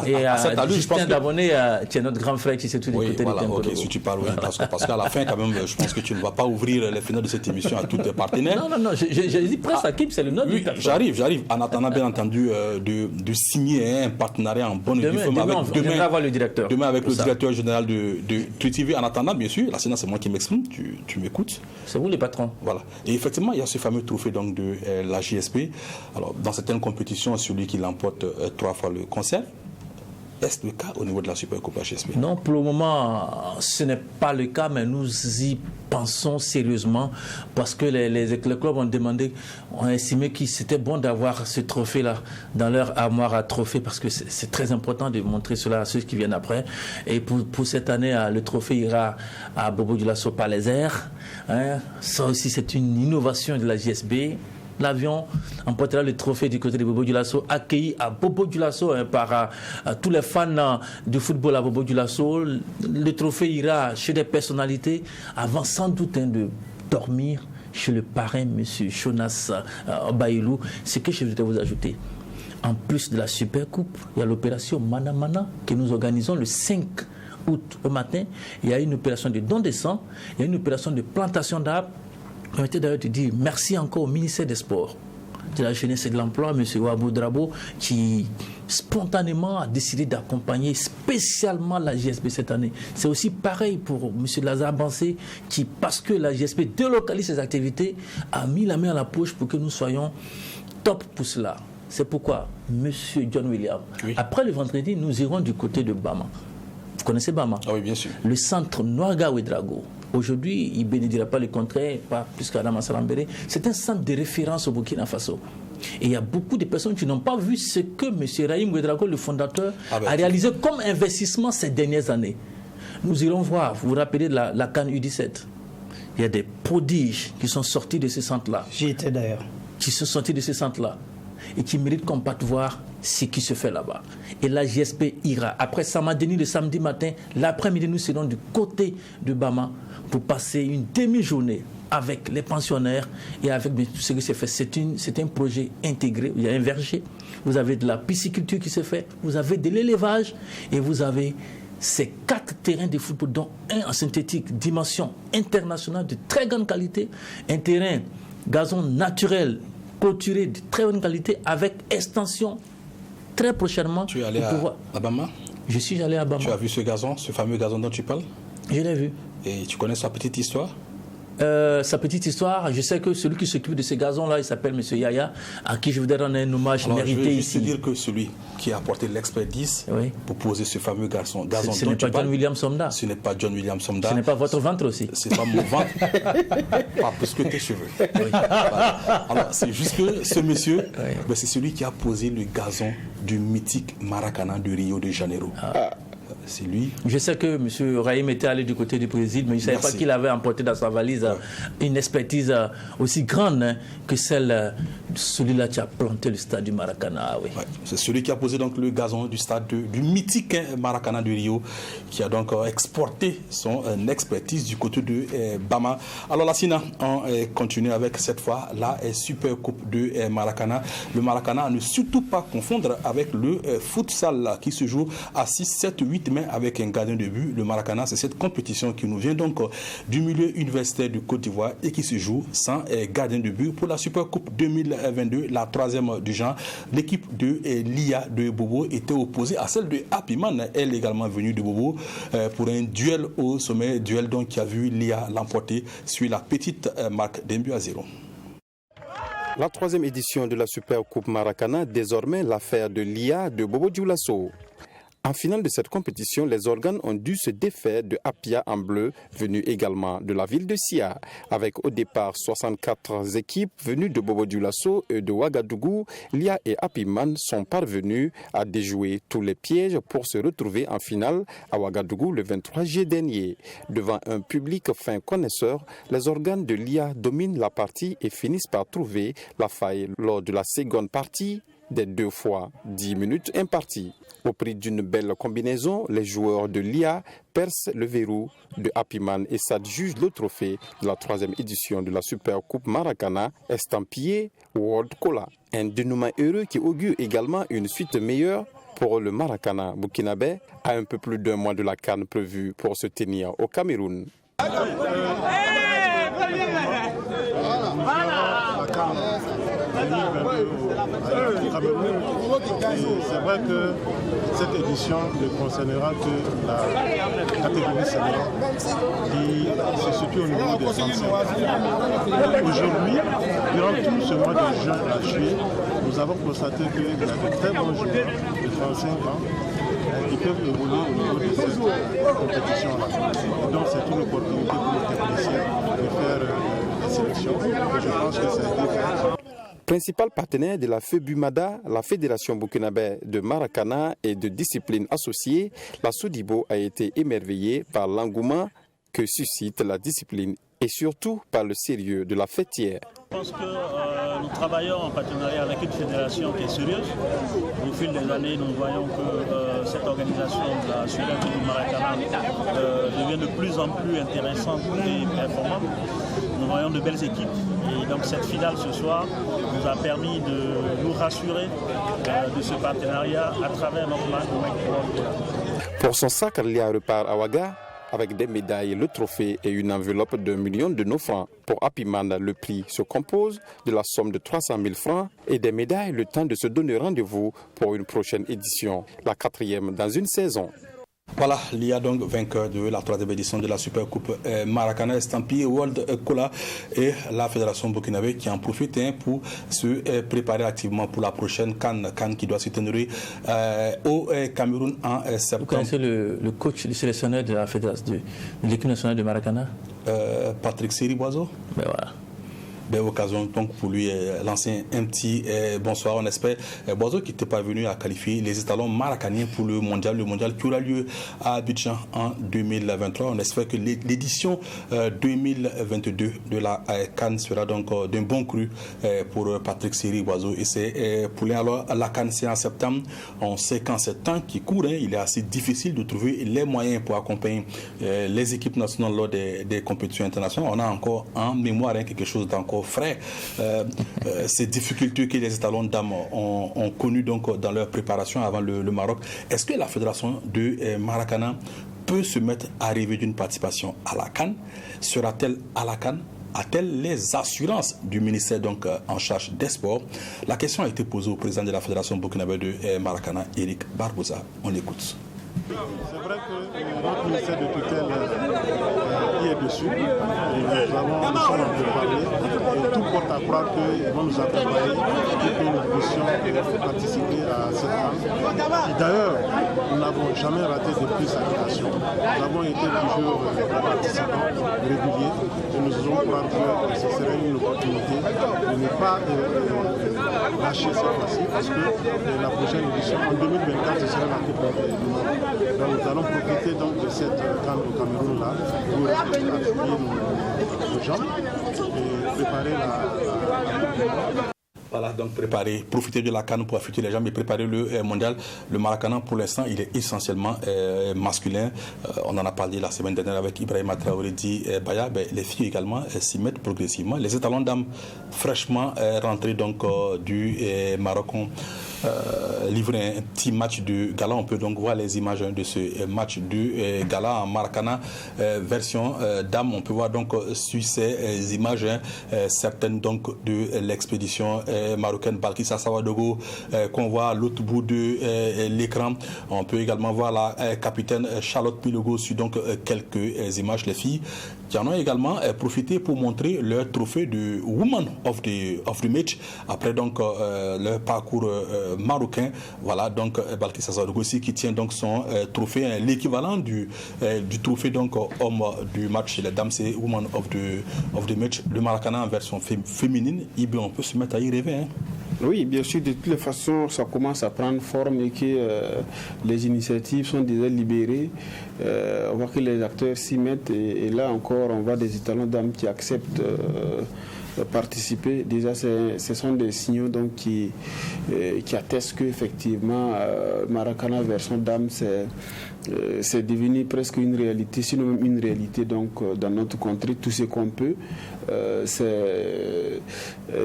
Et à Justin Dabonné, qui est notre grand frère qui s'est tout du côté de Tenkodougou. Si tu parles, oui, parce qu'à la fin, quand même, je pense que tu ne vas pas ouvrir les fenêtres de cette émission à tous tes partenaires. Non, j'ai dit Prince Hakim, c'est le nom du personne. J'arrive. En attendant, bien entendu, de signer un partenariat en bonne et due forme avec le directeur. Demain avec le directeur général de TuTV. En attendant, bien sûr, la SINA, c'est moi qui m'exprime, tu m'écoutes. C'est vous les patrons. Voilà. Et effectivement, il y a ce fameux trophée donc, de la JSP. Alors, dans certaines compétitions, celui qui l'emporte 3 fois le conserve. Est-ce le cas au niveau de la Supercoupe HSP? Non, pour le moment, ce n'est pas le cas, mais nous y pensons sérieusement parce que les clubs ont estimé que c'était bon d'avoir ce trophée-là dans leur armoire à trophées parce que c'est très important de montrer cela à ceux qui viennent après. Et pour cette année, le trophée ira à Bobo Dioulasso par les airs. Ça aussi, c'est une innovation de la JSB. L'avion emportera le trophée du côté de Bobo Dioulasso, accueilli à Bobo Dioulasso par tous les fans de football à Bobo Dioulasso. Le trophée ira chez des personnalités avant sans doute de dormir chez le parrain, M. Jonas Bailou. Ce que je voudrais vous ajouter, en plus de la Super Coupe, il y a l'opération Mana Mana que nous organisons le 5 août au matin. Il y a une opération de don de sang, il y a une opération de plantation d'arbres. Permettez d'ailleurs de dire merci encore au ministère des Sports, de la Jeunesse et de l'Emploi, M. Wabou Drabo, qui spontanément a décidé d'accompagner spécialement la JSB cette année. C'est aussi pareil pour M. Lazare Bansé, qui, parce que la JSB délocalise ses activités, a mis la main à la poche pour que nous soyons top pour cela. C'est pourquoi M. John William, après le vendredi, nous irons du côté de Bama. Vous connaissez Bama? Ah oui, bien sûr. Le centre Noaga Ouedraogo. Aujourd'hui, il ne bénédira pas le contraire, pas plus qu'Adama Salambéré. C'est un centre de référence au Burkina Faso. Et il y a beaucoup de personnes qui n'ont pas vu ce que M. Rahim Ouedraogo, le fondateur, a réalisé comme investissement ces dernières années. Nous irons voir, vous vous rappelez de la CAN U17. Il y a des prodiges qui sont sortis de ces centres-là. J'y étais d'ailleurs. Qui sont sortis de ces centres-là et qui méritent qu'on parte voir ce qui se fait là-bas. Et la JSP ira. Après Samadeni, le samedi matin, l'après-midi, nous serons du côté de Bama pour passer une demi-journée avec les pensionnaires et avec tout ce qui s'est fait. C'est un projet intégré. Il y a un verger, vous avez de la pisciculture qui se fait, vous avez de l'élevage et vous avez ces 4 terrains de football, dont un en synthétique, dimension internationale de très grande qualité, un terrain gazon naturel, clôturé de très bonne qualité, avec extension très prochainement. Tu es allé à Bama? Je suis allé à Bama. Tu as vu ce gazon, ce fameux gazon dont tu parles? Je l'ai vu. Et tu connais sa petite histoire? Sa petite histoire, je sais que celui qui s'occupe de ces gazons-là, il s'appelle M. Yaya, à qui je voudrais rendre un hommage mérité ici. Je veux juste dire que celui qui a apporté l'expertise pour poser ce fameux gazon ce n'est pas John William Somda. Ce n'est pas John William Somda. Ce n'est pas votre ventre aussi. C'est pas mon ventre, pas plus que tes cheveux. Oui. Voilà. Alors, c'est juste que ce monsieur, c'est celui qui a posé le gazon du mythique Maracana de Rio de Janeiro. C'est lui. Je sais que M. Raïm était allé du côté du Brésil, mais je ne savais pas qu'il avait emporté dans sa valise une expertise aussi grande que celle de celui-là qui a planté le stade du Maracana. Oui. C'est celui qui a posé donc le gazon du stade du mythique Maracana de Rio, qui a donc exporté son expertise du côté de Bama. Alors la Sina, on continue avec cette fois la Super Coupe de Maracana. Le Maracana, à ne surtout pas confondre avec le futsal qui se joue à 6, 7, 8 mai avec un gardien de but. Le Maracana, c'est cette compétition qui nous vient donc du milieu universitaire de Côte d'Ivoire et qui se joue sans gardien de but. Pour la Super Coupe 2022, la 3e du genre, l'équipe de l'IA de Bobo était opposée à celle de Happyman, elle également venue de Bobo, pour un duel au sommet, duel donc qui a vu l'IA l'emporter sur la petite marque d'un but à 0. La 3e édition de la Super Coupe Maracana, désormais l'affaire de l'IA de Bobo Dioulasso. En finale de cette compétition, les organes ont dû se défaire de Apia en bleu, venu également de la ville de Sia. Avec au départ 64 équipes venues de Bobo Dioulasso et de Ouagadougou, Lia et Happyman sont parvenus à déjouer tous les pièges pour se retrouver en finale à Ouagadougou le 23 juillet dernier. Devant un public fin connaisseur, les organes de Lia dominent la partie et finissent par trouver la faille lors de la seconde partie des 2 fois 10 minutes imparties. Au prix d'une belle combinaison, les joueurs de l'IA percent le verrou de Happyman et s'adjugent le trophée de la 3e édition de la Super Coupe Maracana, estampillé World Cola. Un dénouement heureux qui augure également une suite meilleure pour le Maracana burkinabé à un peu plus d'1 mois de la CAN prévue pour se tenir au Cameroun. C'est vrai que cette édition ne concernera que la catégorie senior qui se situe au niveau des 35. Aujourd'hui, durant tout ce mois de juin à juillet, nous avons constaté qu'il y a de très bons joueurs de 35 ans qui peuvent évoluer au niveau de cette compétition-là. Donc c'est une opportunité pour les techniciens de faire la sélection. Je pense que ça a été fait. Principal partenaire de la FEBUMADA, la Fédération burkinabé de Maracana et de disciplines associées, la Sodibo a été émerveillée par l'engouement que suscite la discipline et surtout par le sérieux de la fêtière. Je pense que nous travaillons en partenariat avec une fédération qui est sérieuse. Au fil des années, nous voyons que cette organisation de la Super Coupe du Maracana devient de plus en plus intéressante et performante. Nous voyons de belles équipes et donc cette finale ce soir nous a permis de nous rassurer de ce partenariat à travers notre match de World. Pour son sac, Lia repart à Ouaga avec des médailles, le trophée et une enveloppe de 1 million de nos francs. Pour Happyman, le prix se compose de la somme de 300 000 francs et des médailles, le temps de se donner rendez-vous pour une prochaine édition, la 4e dans une saison. Voilà, l'IA donc vainqueur de la 3e édition de la Super Coupe Maracana estampillé World Cola et la Fédération burkinabé qui en profite pour se préparer activement pour la prochaine CAN qui doit se tenir au Cameroun en septembre. Vous connaissez le coach, le sélectionneur de la Fédération de l'équipe nationale de Maracana? Patrick Siriboiseau. Ben voilà. belle occasion donc pour lui lancer un petit bonsoir. On espère, Boiseau qui n'était pas venu à qualifier les étalons maracaniens pour le mondial qui aura lieu à Abidjan en 2023. On espère que l'édition 2022 de la CAN sera donc d'un bon cru pour Patrick Seri Boiseau et ses poulains. Alors la CAN c'est en septembre. On sait qu'en ce temps qui court, il est assez difficile de trouver les moyens pour accompagner les équipes nationales lors des compétitions internationales. On a encore en mémoire quelque chose d'encore frais. Ces difficultés que les étalons dames ont connues donc dans leur préparation avant le Maroc. Est-ce que la fédération de Maracana peut se mettre à rêver d'une participation à la CAN? Sera-t-elle à la CAN? A-t-elle les assurances du ministère donc en charge des sports? La question a été posée au président de la fédération burkinabé de Maracana, Eric Barbouza. On l'écoute. C'est vrai que notre ministère de tutelle y est dessus. Et nous sommes en train de parler. Et tout porte à croire qu'ils vont nous accompagner pour que nous puissions participer à cette CAN. D'ailleurs, nous n'avons jamais raté depuis sa création. Nous avons été toujours participants réguliers. Et nous allons croire que ce serait une opportunité de ne pas lâcher cette fois-ci parce que la prochaine édition, en 2024, ce sera la Coupe du Monde. Donc nous allons profiter donc de cette CAN au Cameroun-là pour appuyer nos gens et préparer la Coupe du Monde. Voilà, donc profiter de la CAN pour affûter les jambes et préparer le mondial. Le Maracana, pour l'instant, il est essentiellement masculin. On en a parlé la semaine dernière avec Ibrahima Traoré dit Baya. Les filles également s'y mettent progressivement. Les étalons dames fraîchement rentrés donc du Maroc ont livré un petit match de gala. On peut donc voir les images de ce match de gala en Maracana version dame. On peut voir donc sur ces images certaines donc de l'expédition marocaine Balkissa Sawadogo qu'on voit à l'autre bout de l'écran. On peut également voir la capitaine Charlotte Pilogo sur donc quelques images. Les filles qui en ont également profité pour montrer leur trophée de Woman of the Match après donc leur parcours marocain. Voilà donc Balkissa Sawadogo aussi qui tient donc son trophée, l'équivalent du trophée donc homme du match chez les dames, c'est Woman of the Match. Le Maracana en version féminine, on peut se mettre à y rêver. Oui, bien sûr, de toutes les façons, ça commence à prendre forme et que les initiatives sont déjà libérées. On voit que les acteurs s'y mettent et là encore, on voit des étalons dames qui acceptent participer. Déjà, ce sont des signaux donc, qui attestent qu'effectivement, Maracana version dame, c'est devenu presque une réalité, sinon même une réalité donc, dans notre contrée. Tout ce qu'on peut, c'est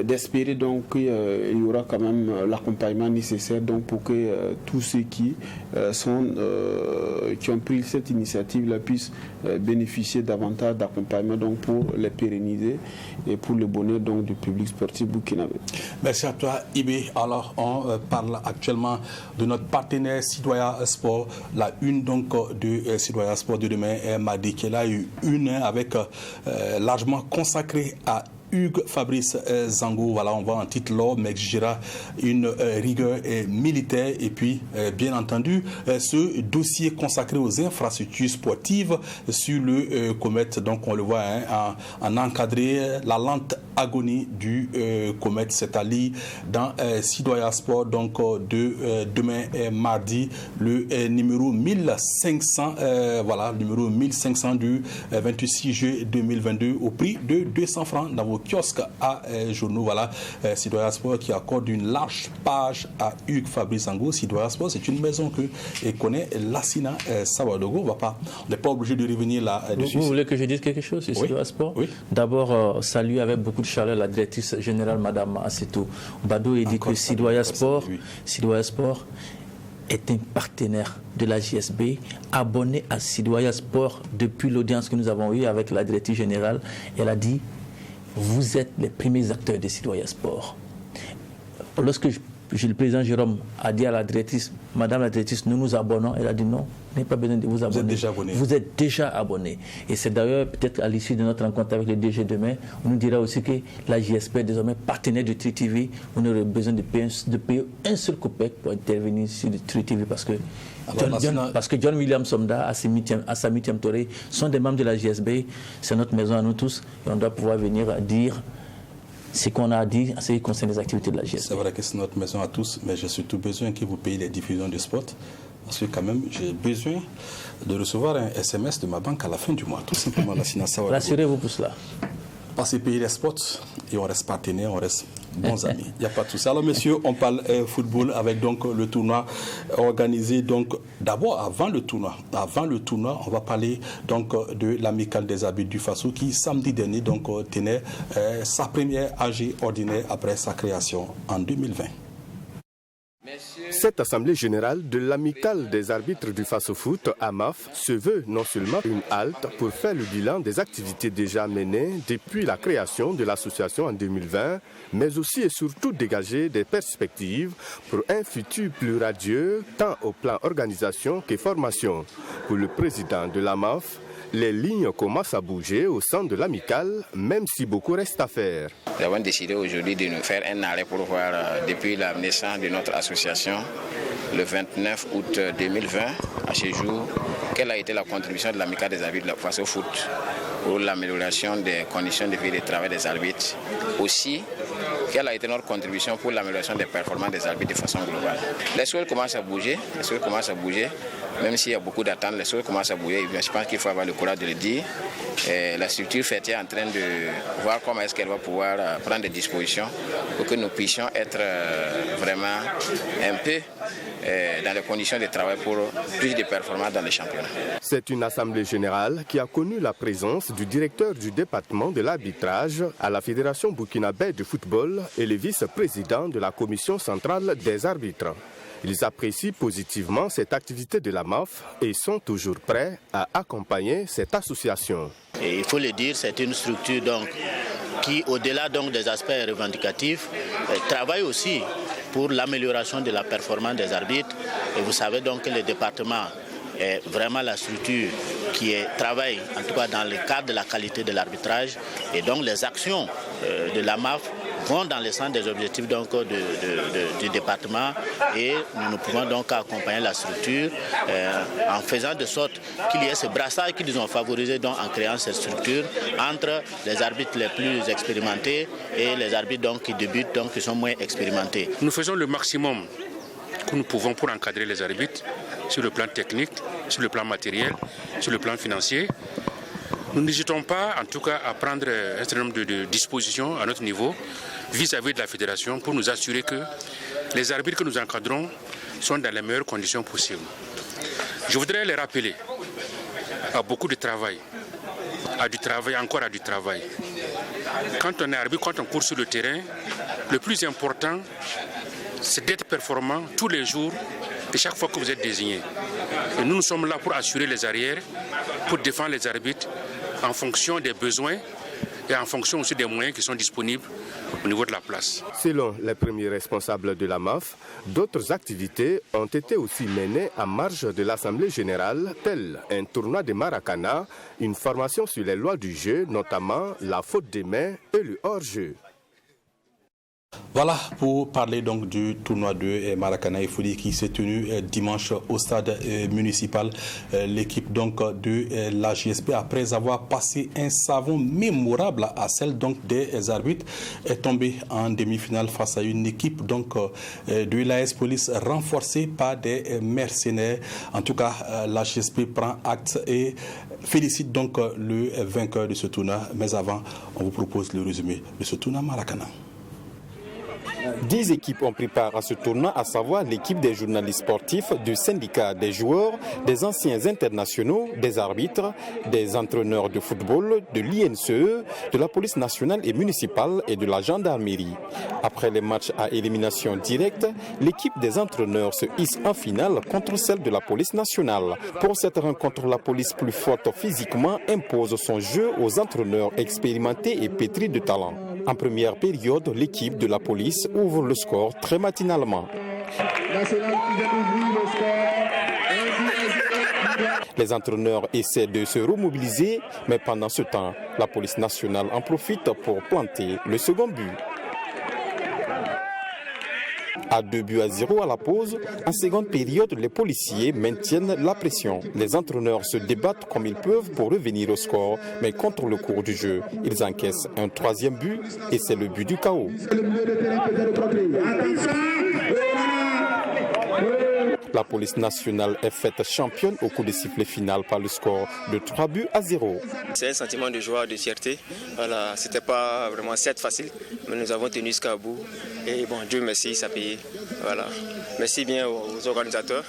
d'espérer donc qu'il y aura quand même l'accompagnement nécessaire donc, pour que tous ceux qui ont pris cette initiative-là puissent bénéficier davantage d'accompagnement donc, pour les pérenniser et pour le bonheur donc, du public sportif burkinabé. Merci à toi, Ibé. Alors, on parle actuellement de notre partenaire Citoyen Sport, la une donc de Citoyen Sport de demain, mardi, qui a eu une avec largement consacrée à Hugues Fabrice Zango. Voilà, on voit en titre l'homme exigera une rigueur militaire et puis bien entendu ce dossier consacré aux infrastructures sportives sur le comète. Donc on le voit en encadré la lente agonie du comète, c'est à lire dans Citoyen Sport donc de demain mardi, le numéro 1500 voilà, numéro 1500 du 28 juillet 2022 au prix de 200 francs dans vos kiosques à journaux. Voilà, Citoyen Sport qui accorde une large page à Hugues Fabrice Zango. Citoyen Sport, c'est une maison que connaît Lassina Sawadogo. On n'est pas obligé de revenir là-dessus. Vous voulez que je dise quelque chose sur Citoyen Sport? Oui. D'abord, saluer avec beaucoup de chaleur la directrice générale, Madame Assetou Badou, et dit que Citoyen Sport est un partenaire de la JSB, abonné à Citoyen Sport depuis l'audience que nous avons eue avec la directrice générale. Elle a dit: vous êtes les premiers acteurs de Citoyen Sport. Lorsque le président Jérôme a dit à la directrice, Madame la directrice, nous nous abonnons, elle a dit non, vous n'avez pas besoin de vous abonner. Vous êtes déjà abonné. Vous êtes déjà abonné. Et c'est d'ailleurs peut-être à l'issue de notre rencontre avec le DG demain, on nous dira aussi que la JSP est désormais partenaire de Tri TV. On aurait besoin de payer un seul copec pour intervenir sur le Tri TV parce que John William Somda, à sa 8e tournée, sont des membres de la JSB. C'est notre maison à nous tous et on doit pouvoir venir dire ce qu'on a dit en ce qui concerne les activités de la GSB. C'est vrai que c'est notre maison à tous, mais j'ai surtout besoin que vous payiez les diffusions de sport. Parce que quand même, j'ai besoin de recevoir un SMS de ma banque à la fin du mois. Tout simplement, la Sinasa. Rassurez-vous pour cela. Parce que payer les sports, et on reste partenaires, on reste bons amis. Il n'y a pas de souci. Alors, messieurs, on parle football avec donc le tournoi organisé. Donc, d'abord, avant le tournoi, on va parler donc de l'amicale des arbitres du Faso qui, samedi dernier, donc tenait sa première AG ordinaire après sa création en 2020. Cette assemblée générale de l'amicale des arbitres du Faso Foot, AMAF, se veut non seulement une halte pour faire le bilan des activités déjà menées depuis la création de l'association en 2020, mais aussi et surtout dégager des perspectives pour un futur plus radieux, tant au plan organisation que formation. Pour le président de l'AMAF, les lignes commencent à bouger au sein de l'amicale, même si beaucoup reste à faire. Nous avons décidé aujourd'hui de nous faire un arrêt pour voir, depuis la naissance de notre association, le 29 août 2020, à ce jour, quelle a été la contribution de l'amicale des arbitres face au foot pour l'amélioration des conditions de vie et de travail des arbitres. Aussi, quelle a été notre contribution pour l'amélioration des performances des arbitres de façon globale. Les choses commencent à bouger, même s'il y a beaucoup d'attentes, les choses commencent à bouger. Je pense qu'il faut avoir le courage de le dire. La structure fêtière est en train de voir comment est-ce qu'elle va pouvoir prendre des dispositions pour que nous puissions être vraiment un peu dans les conditions de travail pour plus de performances dans les championnats. C'est une assemblée générale qui a connu la présence du directeur du département de l'arbitrage à la Fédération burkinabé de football et le vice-président de la commission centrale des arbitres. Ils apprécient positivement cette activité de la MAF et sont toujours prêts à accompagner cette association. Et il faut le dire, c'est une structure donc, qui, au-delà donc, des aspects revendicatifs, travaille aussi pour l'amélioration de la performance des arbitres. Et vous savez donc que le département est vraiment la structure qui travaille, en tout cas dans le cadre de la qualité de l'arbitrage. Et donc les actions de la MAF vont dans le sens des objectifs donc, du département et nous pouvons donc accompagner la structure en faisant de sorte qu'il y ait ce brassage qui nous ont favorisé donc, en créant cette structure entre les arbitres les plus expérimentés et les arbitres donc, qui débutent, donc, qui sont moins expérimentés. Nous faisons le maximum que nous pouvons pour encadrer les arbitres sur le plan technique, sur le plan matériel, sur le plan financier. Nous n'hésitons pas, en tout cas, à prendre un certain nombre de dispositions à notre niveau vis-à-vis de la fédération pour nous assurer que les arbitres que nous encadrons sont dans les meilleures conditions possibles. Je voudrais les rappeler à beaucoup de travail, encore à du travail. Quand on est arbitre, quand on court sur le terrain, le plus important, c'est d'être performant tous les jours et chaque fois que vous êtes désigné. Et nous sommes là pour assurer les arrières, pour défendre les arbitres en fonction des besoins et en fonction aussi des moyens qui sont disponibles au niveau de la place. Selon les premiers responsables de la MAF, d'autres activités ont été aussi menées en marge de l'Assemblée générale, telles un tournoi de Maracana, une formation sur les lois du jeu, notamment la faute des mains et le hors-jeu. Voilà pour parler donc du tournoi de Maracana Folie qui s'est tenu dimanche au stade municipal. L'équipe donc de la GSP, après avoir passé un savon mémorable à celle donc des arbitres, est tombée en demi-finale face à une équipe donc de l'AS Police renforcée par des mercenaires. En tout cas, la GSP prend acte et félicite donc le vainqueur de ce tournoi. Mais avant, on vous propose le résumé de ce tournoi Maracana. 10 équipes ont pris part à ce tournoi, à savoir l'équipe des journalistes sportifs, du syndicat des joueurs, des anciens internationaux, des arbitres, des entraîneurs de football, de l'INSE, de la police nationale et municipale et de la gendarmerie. Après les matchs à élimination directe, l'équipe des entraîneurs se hisse en finale contre celle de la police nationale. Pour cette rencontre, la police plus forte physiquement impose son jeu aux entraîneurs expérimentés et pétris de talent. En première période, l'équipe de la police ouvre le score très matinalement. Les entraîneurs essaient de se remobiliser, mais pendant ce temps, la police nationale en profite pour planter le second but. À 2-0 à la pause, en seconde période, les policiers maintiennent la pression. Les entraîneurs se débattent comme ils peuvent pour revenir au score, mais contre le cours du jeu. Ils encaissent un 3e but et c'est le but du chaos. La police nationale est faite championne au coup de sifflet final par le score de 3-0. C'est un sentiment de joie, de fierté. Voilà, c'était pas vraiment certes facile, mais nous avons tenu jusqu'à bout. Et bon, Dieu merci, ça a payé. Voilà. Merci bien aux organisateurs.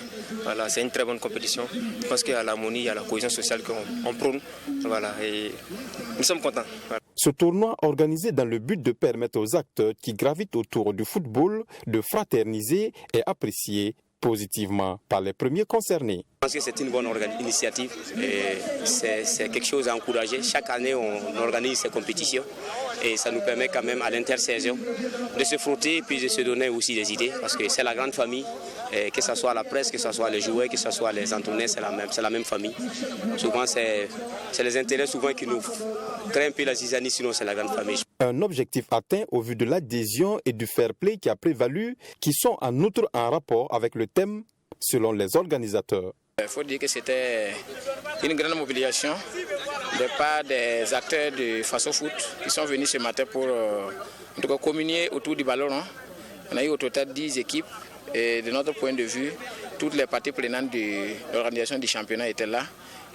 Voilà, c'est une très bonne compétition. Je pense qu'il y a l'harmonie, il y a la cohésion sociale qu'on prône. Voilà, et nous sommes contents. Voilà. Ce tournoi organisé dans le but de permettre aux acteurs qui gravitent autour du football de fraterniser est apprécié positivement par les premiers concernés. Je pense que c'est une bonne initiative et c'est quelque chose à encourager. Chaque année, on organise ces compétitions et ça nous permet quand même à l'intersaison de se frotter et puis de se donner aussi des idées parce que c'est la grande famille, et que ce soit la presse, que ce soit les joueurs, que ce soit les entraîneurs, c'est la même famille. Souvent, c'est les intérêts souvent qui nous créent un peu la zizanie, sinon c'est la grande famille. Un objectif atteint au vu de l'adhésion et du fair play qui a prévalu, qui sont en outre en rapport avec le thème selon les organisateurs. Il faut dire que c'était une grande mobilisation de part des acteurs de Faso Foot qui sont venus ce matin pour en tout cas, communier autour du ballon. On a eu au total 10 équipes et de notre point de vue, toutes les parties prenantes de l'organisation du championnat étaient là.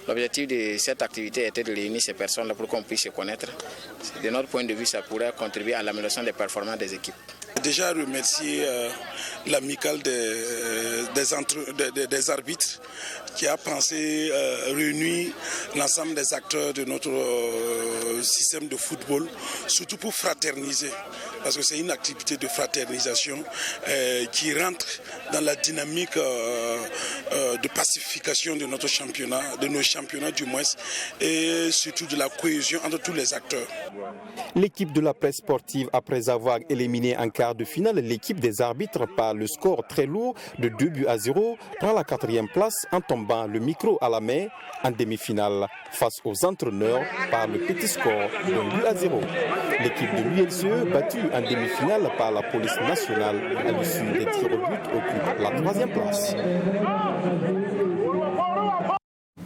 L'objectif de cette activité était de réunir ces personnes-là pour qu'on puisse se connaître. De notre point de vue, ça pourrait contribuer à l'amélioration des performances des équipes. Déjà remercier l'amicale des arbitres qui a pensé réunir l'ensemble des acteurs de notre système de football, surtout pour fraterniser, parce que c'est une activité de fraternisation qui rentre dans la dynamique de pacification de notre championnat, de nos championnats du moins, et surtout de la cohésion entre tous les acteurs. L'équipe de la presse sportive, après avoir éliminé en quart de finale l'équipe des arbitres par le score très lourd de 2-0, prend la 4e place en tombant le micro à la main en demi-finale face aux entraîneurs par le petit score de 2-0. L'équipe de l'ULCE, battue en demi-finale par la police nationale à l'issue des tirs au but, occupe la 3e place.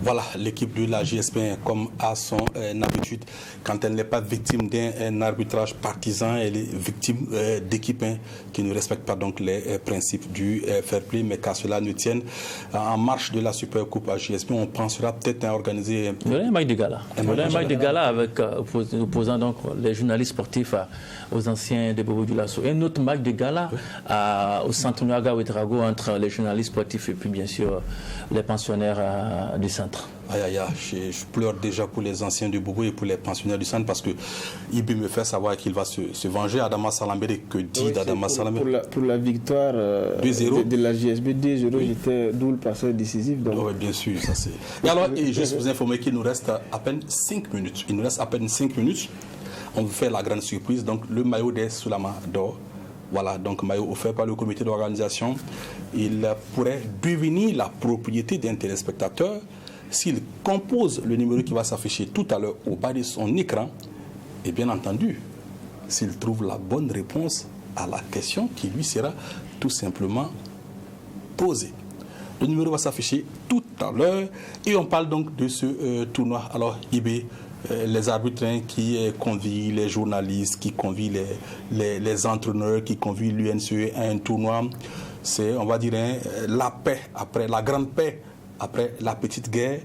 Voilà, l'équipe de la JSP, comme à son habitude, quand elle n'est pas victime d'un arbitrage partisan, elle est victime d'équipes qui ne respectent pas donc les principes du fair play, mais qu'à cela ne tienne. En marche de la Super Coupe à JSP, on pensera peut-être à organiser... Il y aurait un match de gala. Il y aurait un match de gala avec, opposant donc les journalistes sportifs aux anciens de Bobo Dioulasso. Et un autre match de gala au centre Nouaga Ouedraogo entre les journalistes sportifs et puis bien sûr les pensionnaires du centre. Aïe, aïe, aïe, je pleure déjà pour les anciens du Bobo et pour les pensionnaires du centre parce que Ibi me fait savoir qu'il va se venger. Adama Salambé, que dit d'Adama Salambé? Pour la victoire de la JSB 2-0, j'étais d'où le passeur décisif. Oui, bien sûr, ça c'est. Et alors, juste vous informer qu'il nous reste à peine 5 minutes. Il nous reste à peine 5 minutes. On vous fait la grande surprise. Donc, le maillot des Soulama d'or. Voilà, donc maillot offert par le comité d'organisation. Il pourrait devenir la propriété d'un téléspectateur s'il compose le numéro qui va s'afficher tout à l'heure au bas de son écran, et bien entendu, s'il trouve la bonne réponse à la question qui lui sera tout simplement posée. Le numéro va s'afficher tout à l'heure et on parle donc de ce tournoi. Alors, Ibé, les arbitres qui convient les journalistes, qui convient les entraîneurs, qui convient l'UNCE à un tournoi, c'est, on va dire, la paix, après la grande paix, après la petite guerre,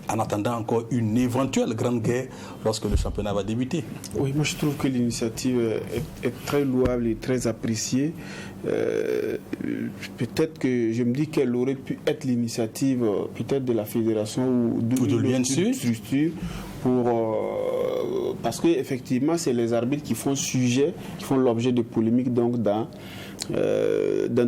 en attendant encore une éventuelle grande guerre lorsque le championnat va débuter. Oui, moi je trouve que l'initiative est très louable et très appréciée. Peut-être que je me dis qu'elle aurait pu être l'initiative peut-être de la fédération ou de l'UNCE structure parce qu'effectivement c'est les arbitres qui font l'objet de polémiques donc dans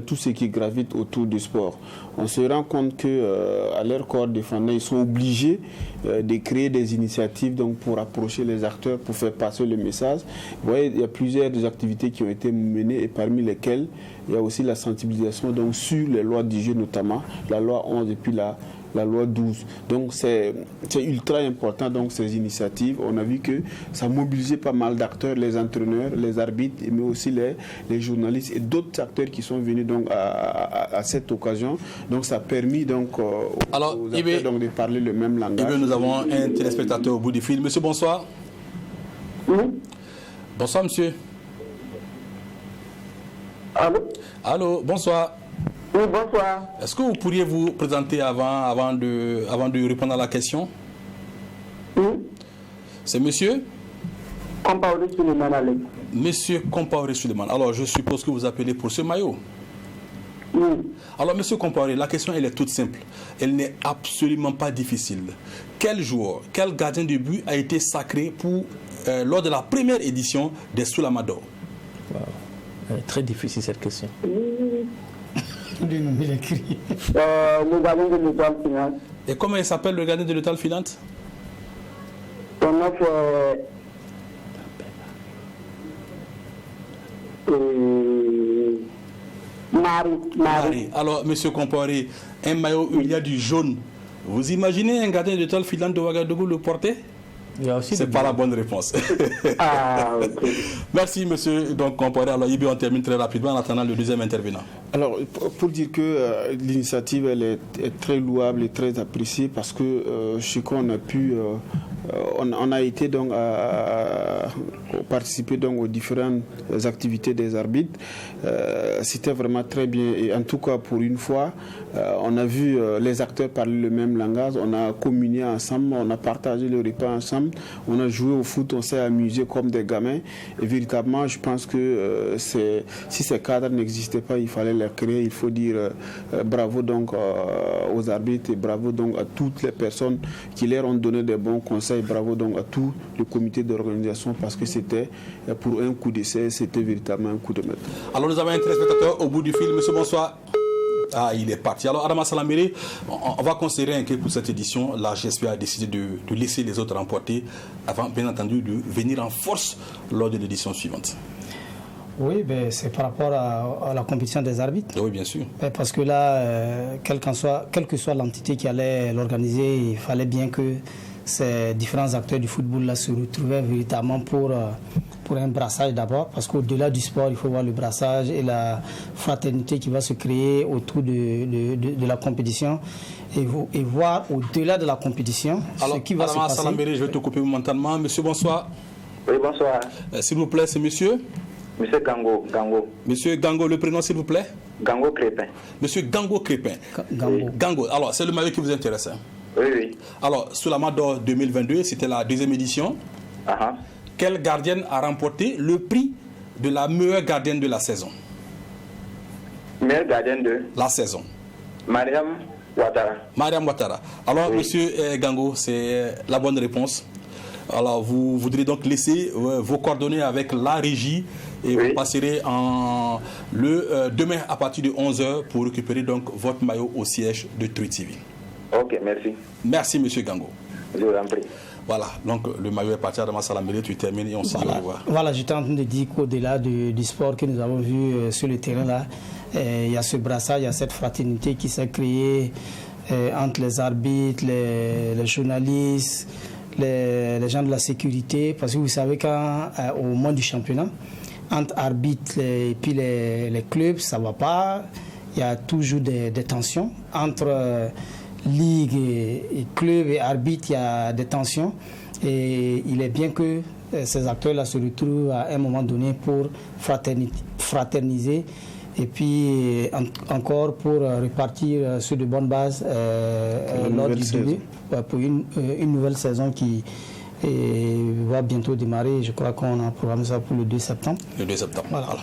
tout ce qui gravite autour du sport. On se rend compte que à leur corps défendant, ils sont obligés de créer des initiatives donc pour approcher les acteurs, pour faire passer le message. Vous voyez, il y a plusieurs activités qui ont été menées et parmi lesquelles il y a aussi la sensibilisation donc sur les lois du jeu, notamment la loi 11 et puis la loi 12. Donc c'est ultra important donc ces initiatives. On a vu que ça mobilisait pas mal d'acteurs, les entraîneurs, les arbitres, mais aussi les journalistes et d'autres d'autres acteurs qui sont venus donc à cette occasion. Donc ça a permis donc aux acteurs donc, de parler le même langage. Nous avons un téléspectateur au bout du fil. Monsieur, bonsoir. Oui. Bonsoir, monsieur. Allô? Allô, bonsoir. Oui, bonsoir. Est-ce que vous pourriez vous présenter avant de répondre à la question? Oui. C'est monsieur Compaoré Suleiman Ali. Monsieur Compaoré Suleiman. Alors, je suppose que vous appelez pour ce maillot. Oui. Alors, monsieur Compaoré, la question, elle est toute simple. Elle n'est absolument pas difficile. Quel joueur, quel gardien de but a été sacré lors de la première édition des Soulamador? Elle est très difficile, cette question. Le gardien de l'Étoile Filante. Et comment il s'appelle, le gardien de l'Étoile Filante? Son nom Marie. Alors, monsieur Compaoré, un maillot où il y a du jaune. Vous imaginez un gardien de l'Étoile Filante de Ouagadougou le porter? C'est pas la bonne réponse. Okay. Merci, monsieur. Donc, Compaoré. Alors, Ibi, on termine très rapidement en attendant le deuxième intervenant. Alors, pour dire que l'initiative, elle est très louable et très appréciée parce que ce qu'on a pu, on a été donc à participer donc aux différentes activités des arbitres. C'était vraiment très bien et en tout cas pour une fois, on a vu les acteurs parler le même langage, on a communié ensemble, on a partagé le repas ensemble, on a joué au foot, on s'est amusé comme des gamins et véritablement, je pense que si ces cadres n'existaient pas, il fallait les créer. Il faut dire bravo donc aux arbitres et bravo donc à toutes les personnes qui leur ont donné des bons conseils. Bravo donc à tout le comité d'organisation parce que c'était pour un coup d'essai, c'était véritablement un coup de maître. Alors nous avons un téléspectateur au bout du fil. Monsieur, bonsoir. Ah, il est parti. Alors, Adama Salaméré, on va considérer que pour cette édition, la GSP a décidé de laisser les autres remporter avant, bien entendu, de venir en force lors de l'édition suivante. Oui, ben, c'est par rapport à la compétition des arbitres. Oui, bien sûr. Parce que là, quelle que soit l'entité qui allait l'organiser, il fallait bien que ces différents acteurs du football là se retrouvaient véritablement pour un brassage d'abord, parce qu'au-delà du sport, il faut voir le brassage et la fraternité qui va se créer autour de la compétition et voir au-delà de la compétition ce qui va se passer. Salambéré, je vais te couper momentanément. Monsieur, bonsoir. Oui, bonsoir. S'il vous plaît, c'est monsieur? Monsieur Gango. Monsieur Gango, le prénom s'il vous plaît? Gango Crépin. Monsieur Gango Crépin. Gango. Alors, c'est le maillot qui vous intéresse? Oui. Alors, Soulamador 2022, c'était la deuxième édition. Quelle gardienne a remporté le prix de la meilleure gardienne de la saison? Meilleure gardienne de la saison. Mariam Ouattara. Alors, monsieur Gango, c'est la bonne réponse. Alors, vous voudrez donc laisser vos coordonnées avec la régie et vous passerez demain à partir de 11h pour récupérer donc votre maillot au siège de Truth TV. Ok, merci. Merci, monsieur Gango. Je vous en prie. Voilà, donc le maillot est parti à Adama Salaméré, tu termines et on se dit au revoir. Voilà, j'étais en train de dire qu'au-delà du sport que nous avons vu sur le terrain là, il y a ce brassage, il y a cette fraternité qui s'est créée entre les arbitres, les journalistes, les gens de la sécurité, parce que vous savez qu'au moment du championnat, entre arbitres et puis les clubs, ça ne va pas, il y a toujours des tensions entre ligue et club et arbitre, il y a des tensions et il est bien que ces acteurs-là se retrouvent à un moment donné pour fraterniser et puis encore pour repartir sur de bonnes bases lors du début pour une nouvelle saison qui va bientôt démarrer. Je crois qu'on a programmé ça pour le 2 septembre. Le 2 septembre, voilà.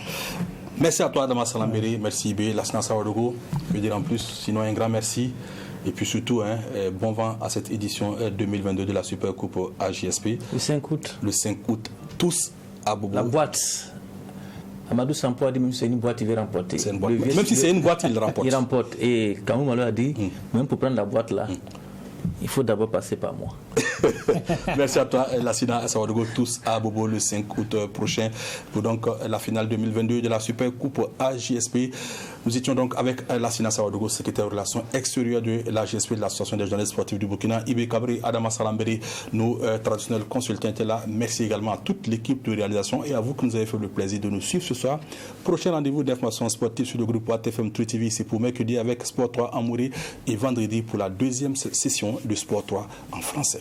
Merci à toi, Adama Salambéré, merci Ibé, Lassina Sawadogo, je veux dire en plus, sinon un grand merci. Et puis surtout, bon vent à cette édition 2022 de la Super Coupe AJSP. Le 5 août. Le 5 août, tous à Bobo. La boîte. Amadou Sampo a dit même si c'est une boîte, il va remporter. C'est une boîte. Même si c'est une boîte, il remporte. Il remporte. Et Kamou Malo a dit, même pour prendre la boîte là, il faut d'abord passer par moi. Merci à toi, Lassina Sawadogo, tous à Bobo le 5 août prochain pour donc la finale 2022 de la Super Coupe AJSP. Nous étions donc avec Lassina Sawadogo, secrétaire de relations extérieures de l'AJSP, de l'Association des journalistes sportifs du Burkina, Ibé Kabri, Adama Salamberi, nos traditionnels consultants étaient là. Merci également à toute l'équipe de réalisation et à vous qui nous avez fait le plaisir de nous suivre ce soir. Prochain rendez-vous d'information sportive sur le groupe ATFM 3 TV, c'est pour mercredi avec Sport 3 en Mouré et vendredi pour la deuxième session de Sport 3 en français.